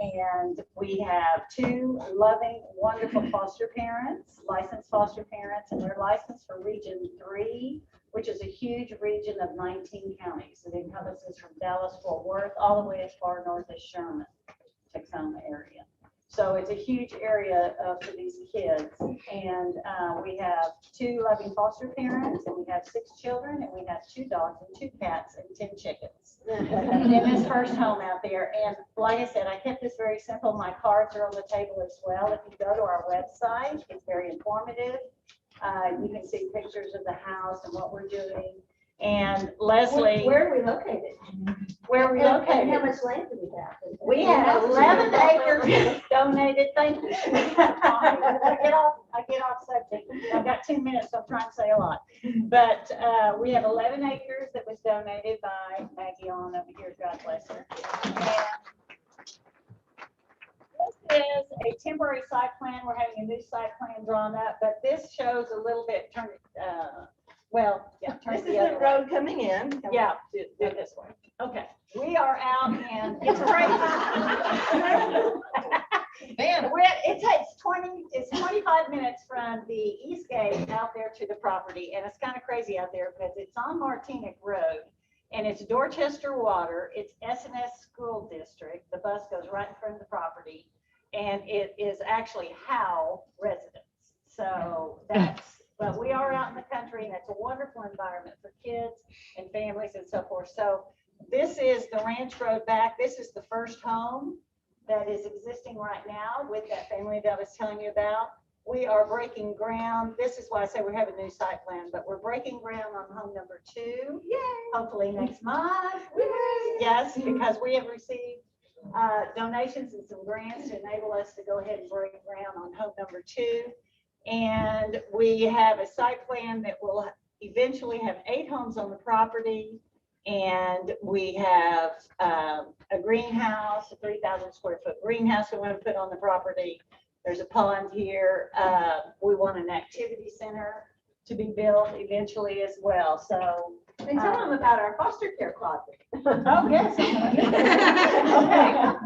Speaker 10: And we have 2 loving, wonderful foster parents, licensed foster parents, and they're licensed for Region 3, which is a huge region of 19 counties. It encompasses from Dallas, Fort Worth, all the way as far north as Sherman, Texoma area. So it's a huge area for these kids. And we have 2 loving foster parents, and we have 6 children, and we have 2 dogs and 2 cats and 10 chickens in this first home out there. And like I said, I kept this very simple. My cards are on the table as well. If you go to our website, it's very informative. You can see pictures of the house and what we're doing. And Leslie.
Speaker 2: Where are we located?
Speaker 10: Where are we located?
Speaker 2: And how much land do we have?
Speaker 10: We have 11 acres donated. Thank you. I get off subject. I've got 2 minutes, so I'm trying to say a lot. But we have 11 acres that was donated by Maggie on over here. God bless her. And this is a temporary site plan. We're having a new site plan drawn up, but this shows a little bit. Turn it
Speaker 3: This is
Speaker 10: the
Speaker 3: the
Speaker 10: other way.
Speaker 3: road coming in.
Speaker 10: Yeah, do it this way. Okay, we are out and it's crazy. Man, it's 25 minutes from the east gate out there to the property, and it's kind of crazy out there because it's on Martinic Road, and it's Dorchester Water, it's S&S School District. The bus goes right in front of the property, and it is actually Howe residence. So that's But we are out in the country, and it's a wonderful environment for kids and families and so forth. So this is the ranch road back. This is the first home that is existing right now with that family that I was telling you about. We are breaking ground. This is why I say we have a new site plan, but we're breaking ground on home number 2. Yay! Hopefully next month. Yay! Yes, because we have received donations and some grants to enable us to go ahead and break ground on home number 2. And we have a site plan that will eventually have 8 homes on the property. And we have a greenhouse, a 3,000 square foot greenhouse we want to put on the property. There's a pond here. We want an activity center to be built eventually as well. So.
Speaker 6: And tell them about our foster care closet.
Speaker 10: Oh, yes. Okay.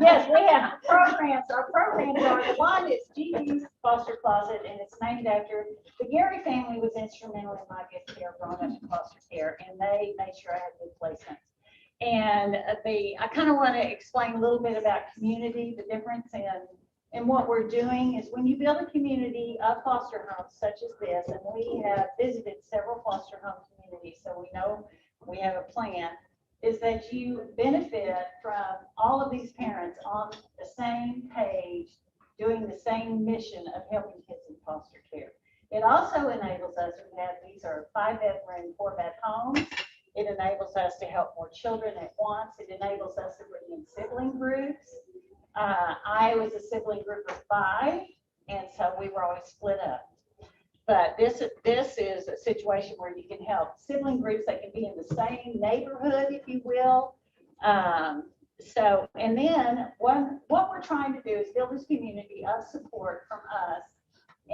Speaker 10: Yes, we have programs. Our programs are, the one is Gigi's Foster Closet, and it's named after the Gary family was instrumental in my good care, brought up in foster care, and they made sure I had good placements. And I kind of want to explain a little bit about community, the difference in what we're doing is when you build a community of foster homes such as this, and we have visited several foster home communities, so we know we have a plan, is that you benefit from all of these parents on the same page, doing the same mission of helping kids in foster care. It also enables us, these are 5-bedroom, 4-bed homes. It enables us to help more children at once. It enables us to bring in sibling groups. I was a sibling group of 5, and so we were always split up. But this is a situation where you can help sibling groups that can be in the same neighborhood, if you will. And then what we're trying to do is build this community of support from us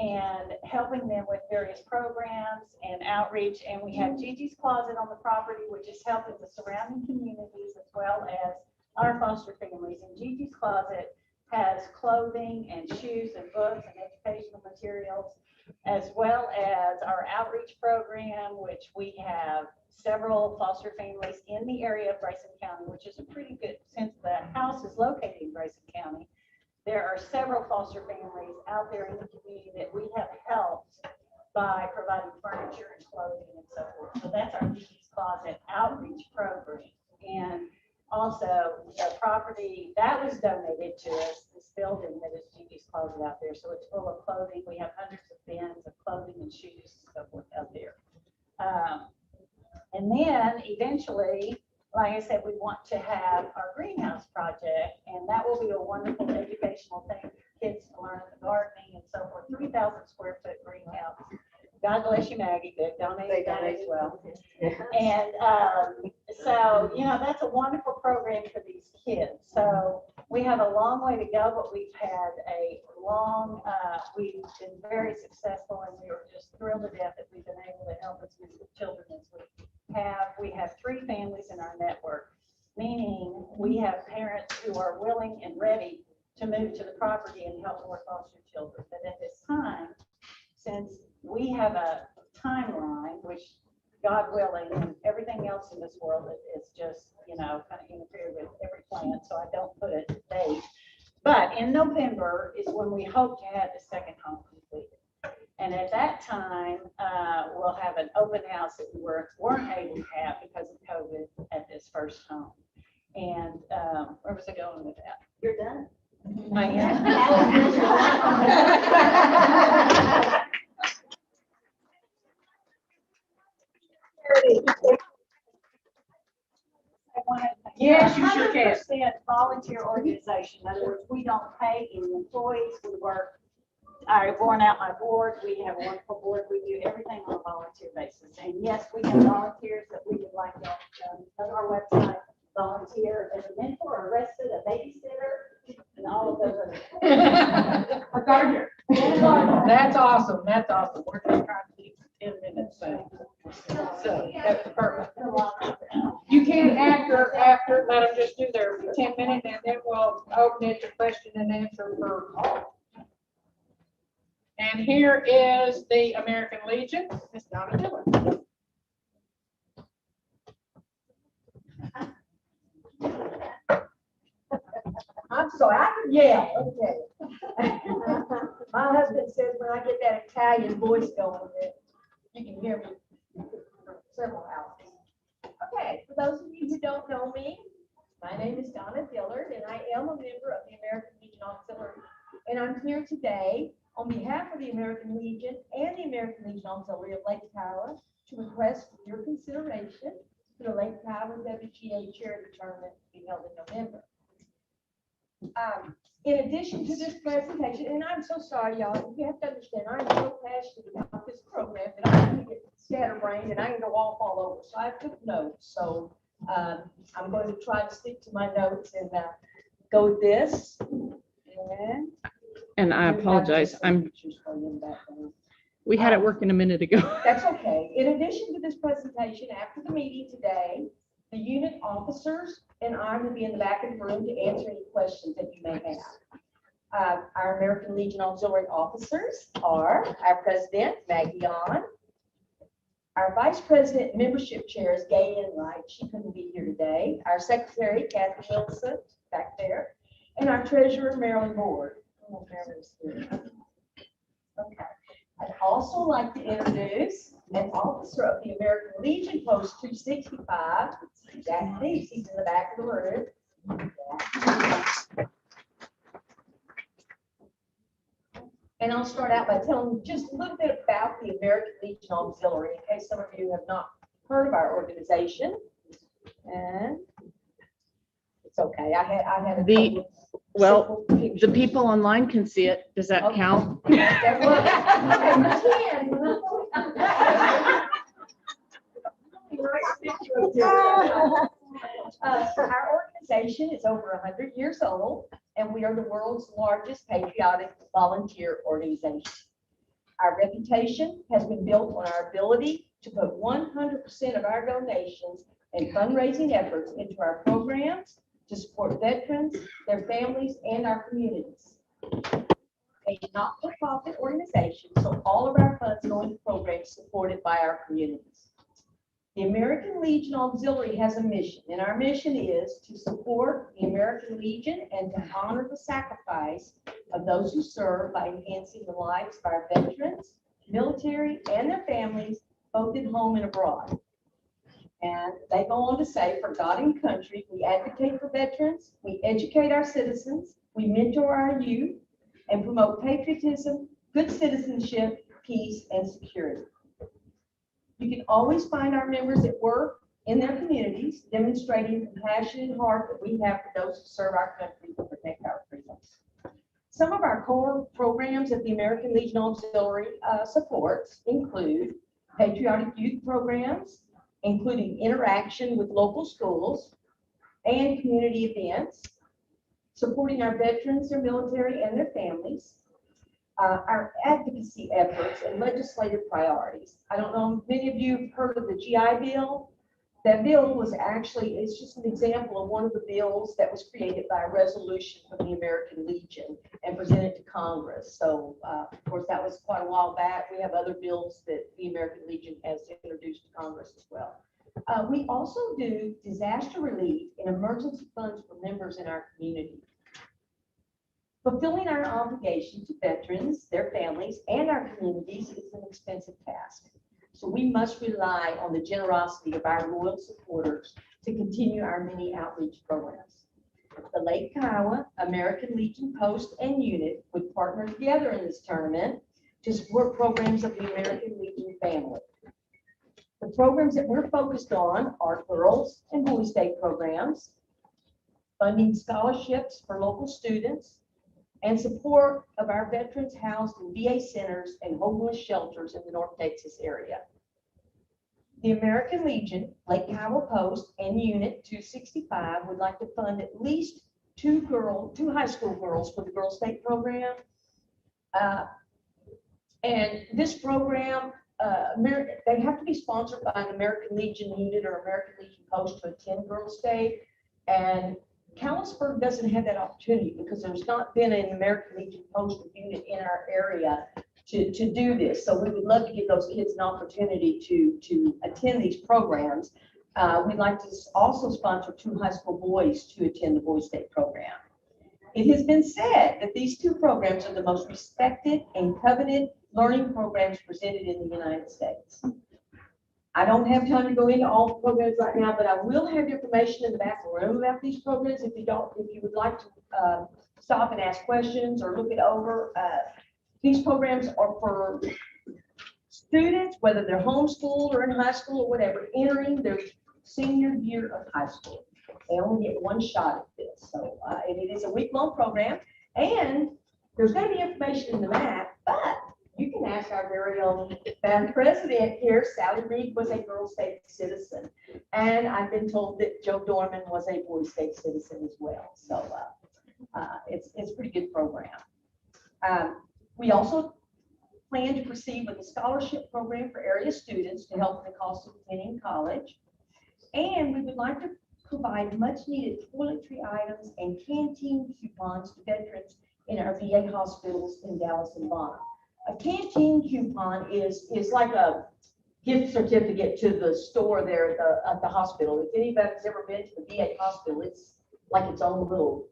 Speaker 10: and helping them with various programs and outreach. And we have Gigi's Closet on the property, which is helping the surrounding communities as well as our foster families. And Gigi's Closet has clothing and shoes and books and educational materials, as well as our outreach program, which we have several foster families in the area of Grayson County, which is a pretty good, since the house is located in Grayson County. There are several foster families out there in the community that we have helped by providing furniture and clothing and so forth. So that's our Gigi's Closet outreach program. And also the property that was donated to us, this building that is Gigi's Closet out there. So it's full of clothing. We have hundreds of bins of clothing and shoes and so forth out there. And then eventually, like I said, we want to have our greenhouse project, and that will be a wonderful educational thing for kids to learn the gardening and so forth. 3,000 square foot greenhouse. God bless you, Maggie. They donated that as well. And so, that's a wonderful program for these kids. So we have a long way to go, but we've had we've been very successful, and we were just thrilled to death that we've been able to help as many children as we have. We have 3 families in our network, meaning we have parents who are willing and ready to move to the property and help more foster children. But at this time, since we have a timeline, which God willing, and everything else in this world is just, kind of interfere with every plan, so I don't put a date. But in November is when we hope to have the second home completed. And at that time, we'll have an open house that we weren't able to have because of COVID at this first home. And where was I going with that?
Speaker 6: You're done.
Speaker 10: I am.
Speaker 1: Yes, you sure can.
Speaker 10: 100% volunteer organization. In other words, we don't pay any employees. We work. I born out my board. We have a wonderful board. We do everything on a volunteer basis. And yes, we have volunteers that we would like to go to our website, volunteer as a mentor, a respite, a babysitter, and all of those other.
Speaker 1: A gardener. That's awesome. That's awesome. We're just trying to keep 10 minutes. So that's the perfect. You can after, let them just do their 10 minutes, and then we'll open it to question and answer for all. And here is the American Legion, Miss Donna Dillon.
Speaker 6: I'm sorry, I can yell, let me tell you. My husband says when I get that Italian voice going with it,
Speaker 10: you can hear me from several houses. Okay, for those of you who don't know me, my name is Donna Dillard, and I am a member of the American Legion Auxiliary. And I'm here today on behalf of the American Legion and the American Legion Auxiliary of Lake Kiowa to request for your consideration for the Lake Kiowa WGA charity tournament to be held in November. In addition to this presentation, and I'm so sorry, y'all, you have to understand, I'm so passionate about this program that I can get scatterbrained and I can go off all over. So I took notes. So I'm going to try to stick to my notes and go with this.
Speaker 11: And I apologize. We had it working a minute ago.
Speaker 10: That's okay. In addition to this presentation, after the meeting today, the unit officers and I will be in the back of the room to answer any questions that you may have. Our American Legion Auxiliary officers are our president, LeaAnne. Our vice president membership chair is Gay Wright. She couldn't be here today. Our secretary, Kathy Wilson, back there. And our treasurer, Marilyn Board. Oh, Marilyn's here. Okay. I'd also like to introduce an officer of the American Legion Post 265. Jack Lees, he's in the back of the room. And I'll start out by telling you just a little bit about the American Legion Auxiliary, in case some of you have not heard of our organization. And it's okay. I had a couple of
Speaker 11: Well,
Speaker 10: simple
Speaker 11: the
Speaker 10: pictures.
Speaker 11: people online can see it. Does that
Speaker 10: Okay.
Speaker 11: count?
Speaker 10: That Our organization is over 100 years old, and we are the world's largest patriotic volunteer organization. Our reputation has been built on our ability to put 100% of our donations and fundraising efforts into our programs to support veterans, their families, and our communities. A not-for-profit organization, so all of our funds go into programs supported by our communities. The American Legion Auxiliary has a mission, and our mission is to support the American Legion and to honor the sacrifice of those who serve by enhancing the lives of our veterans, military, and their families, both at home and abroad. And they go on to say, for God and country, we advocate for veterans, we educate our citizens, we mentor our youth, and promote patriotism, good citizenship, peace, and security. You can always find our members at work in their communities, demonstrating the compassionate heart that we have for those who serve our country to protect our freedoms. Some of our core programs that the American Legion Auxiliary supports include patriotic youth programs, including interaction with local schools and community events, supporting our veterans, their military, and their families, our advocacy efforts and legislative priorities. I don't know if many of you have heard of the GI Bill. That bill was actually, it's just an example of one of the bills that was created by a resolution from the American Legion and presented to Congress. So, of course, that was quite a while back. We have other bills that the American Legion has introduced to Congress as well. We also do disaster relief and emergency funds for members in our community. Fulfilling our obligation to veterans, their families, and our communities is an expensive task. So we must rely on the generosity of our loyal supporters to continue our many outreach programs. The Lake Kiowa American Legion Post and Unit would partner together in this tournament to support programs of the American Legion family. The programs that we're focused on are girls and boys' state programs, funding scholarships for local students, and support of our veterans housed in VA centers and homeless shelters in the North Texas area. The American Legion, Lake Kiowa Post, and Unit 265 would like to fund at least two high school girls for the Girls State program. And this program, they have to be sponsored by an American Legion unit or American Legion Post to attend Girls State. And Callisburg doesn't have that opportunity because there's not been an American Legion Post unit in our area to do this. So we would love to give those kids an opportunity to attend these programs. We'd like to also sponsor two high school boys to attend the Boys State program. It has been said that these two programs are the most respected and coveted
Speaker 12: learning programs presented in the United States. I don't have time to go into all the programs right now, but I will have information in the back room about these programs if you would like to stop and ask questions or look it over. These programs are for students, whether they're homeschooled or in high school or whatever, entering their senior year of high school. They only get one shot at this. So and it is a week-long program, and there's going to be information in the map, but you can ask our very own band president here. Sally Reed was a girl state citizen, and I've been told that Joe Dorman was a boy state citizen as well. So it's a pretty good program. We also plan to proceed with a scholarship program for area students to help with the cost of attending college. And we would like to provide much needed toiletry items and canteen coupons to veterans in our VA hospitals in Dallas and Bonham. A canteen coupon is like a gift certificate to the store there at the hospital. If anybody's ever been to the VA hospital, it's like its own little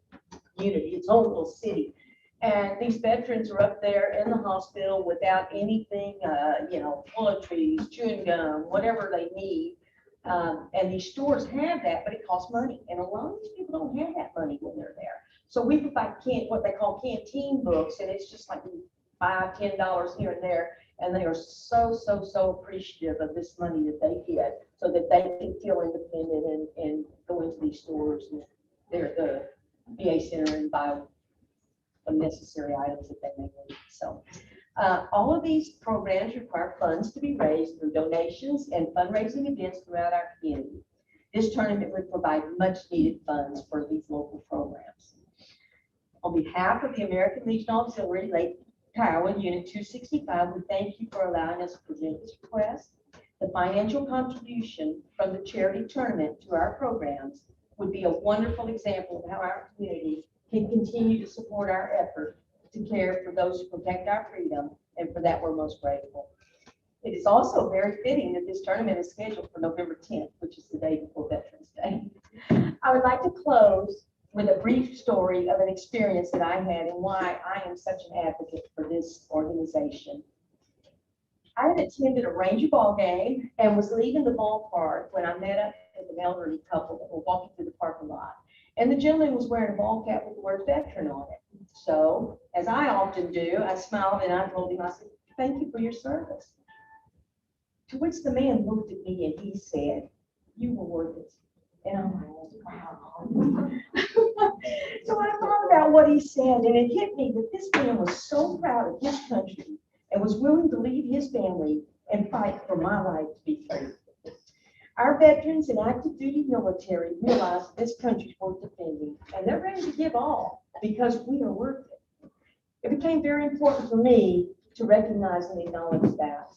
Speaker 12: unity, its own little city. And these veterans are up there in the hospital without anything, toiletries, chewing gum, whatever they need. And these stores have that, but it costs money. And a lot of these people don't have that money when they're there. So we provide what they call canteen books, and it's just like $5, $10 here and there. And they are so appreciative of this money that they get so that they can feel independent and go into these stores and they're at the VA center and buy the necessary items that they may need. So all of these programs require funds to be raised through donations and fundraising events throughout our community. This tournament would provide much needed funds for these local programs. On behalf of the American Legion Auxiliary Lake Kiowa Unit 265, we thank you for allowing us to present this request. The financial contribution from the charity tournament to our programs would be a wonderful example of how our community can continue to support our effort to care for those who protect our freedom, and for that we're most grateful. It is also very fitting that this tournament is scheduled for November 10th, which is the day before Veterans Day. I would like to close with a brief story of an experience that I had and why I am such an advocate for this organization. I had attended a Ranger ball game and was leaving the ballpark when I met up with an elderly couple that were walking through the parking lot. And the gentleman was wearing a ball cap with the word veteran on it. So, as I often do, I smiled and I told him, I said, "Thank you for your service." To which the man looked at me and he said, "You were worth it." And I'm like, wow. So I thought about what he said, and it hit me that this man was so proud of his country and was willing to leave his family and fight for my life to be free. Our veterans and active duty military realize this country's worth defending, and they're ready to give all because we are worth it. It became very important for me to recognize and acknowledge that.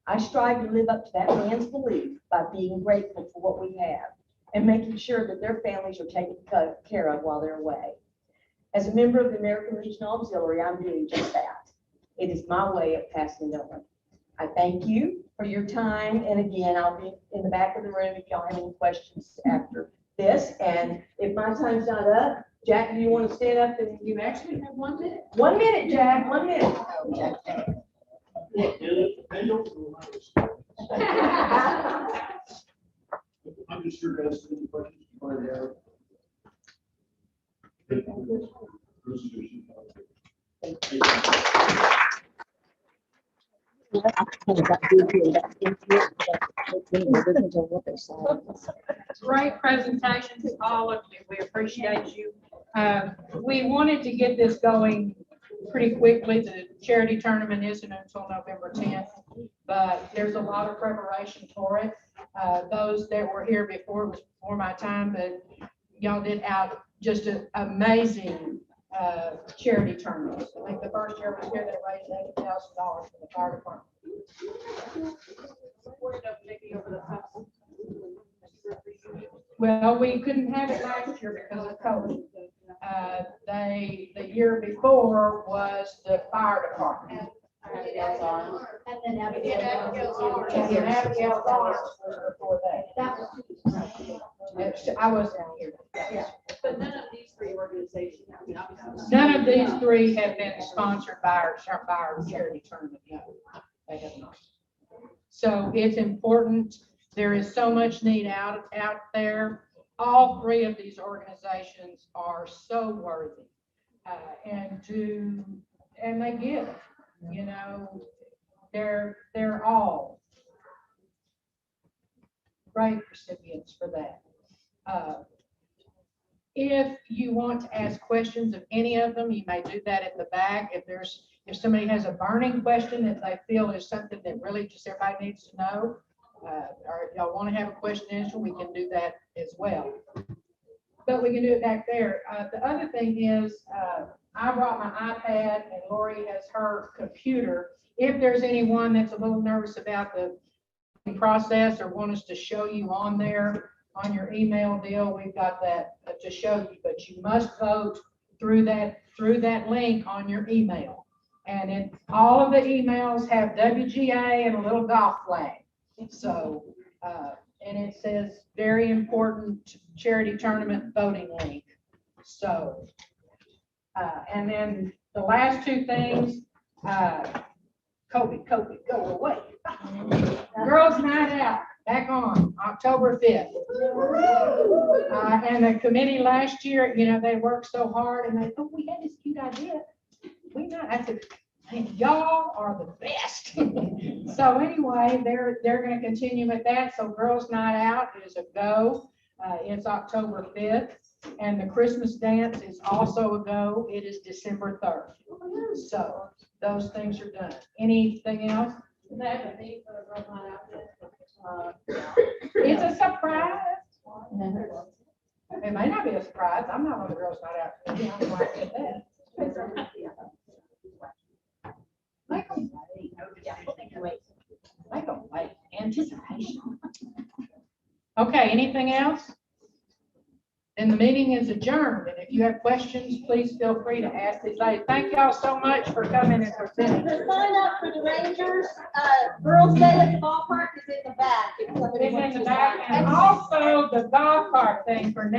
Speaker 12: I strive to live up to that man's belief by being grateful for what we have and making sure that their families are taken care of while they're away. As a member of the American Legion Auxiliary, I'm doing just that. It is my way of passing it on. I thank you for your time, and again, I'll be in the back of the room if y'all have any questions after this. And if my time's not up, Jack, do you want to stand up? And you actually have 1 minute. 1 minute, Jack. 1 minute.
Speaker 13: I'm just sure to ask any questions you might have.
Speaker 1: Great presentation to all of you. We appreciate you. We wanted to get this going pretty quickly. The charity tournament isn't until November 10th, but there's a lot of preparation for it. Those that were here before, it was before my time, but y'all did out just an amazing charity tournament. I think the first year was here, they raised $80,000 for the fire department. Well, we couldn't have it last year because of COVID. The year before was the fire department.
Speaker 10: And then
Speaker 1: And Abigail's arms was before that.
Speaker 10: That was
Speaker 1: I was down here.
Speaker 2: Yeah.
Speaker 5: But none of these three organizations, I mean, obviously.
Speaker 1: None of these three have been sponsored by our charity tournament, no, they have not. So it's important, there is so much need out there. All three of these organizations are so worthy, and they give, you know, they're all great recipients for that. If you want to ask questions of any of them, you may do that at the back. If somebody has a burning question that they feel is something that really just everybody needs to know, or y'all want to have a question answered, we can do that as well. But we can do it back there. The other thing is, I brought my iPad and Lori has her computer. If there's anyone that's a little nervous about the process or want us to show you on there, on your email deal, we've got that to show you, but you must vote through that link on your email. And all of the emails have WGA and a little golf flag. So, and it says very important charity tournament voting link. So, and then the last two things, COVID, go away. Girls Night Out, back on October 5th. And the committee last year, you know, they worked so hard and they, we had this cute idea. I said, hey, y'all are the best. So anyway, they're going to continue with that. So Girls Night Out is a go. It's October 5th. And the Christmas dance is also a go. It is December 3rd. So those things are done. Anything else? It's a surprise. It may not be a surprise. I'm not on the Girls Night Out committee. I don't know why I said that. Make them wait. Make them wait. Anticipation. Okay, anything else? Then the meeting is adjourned. And if you have questions, please feel free to ask these ladies. Thank y'all so much for coming and presenting.
Speaker 2: The sign up for the Rangers, Girls Day at the ballpark is in the back. If somebody
Speaker 1: It's
Speaker 2: wants
Speaker 1: in the
Speaker 2: to
Speaker 1: back.
Speaker 2: sign
Speaker 1: And
Speaker 2: up.
Speaker 1: also the golf cart thing for next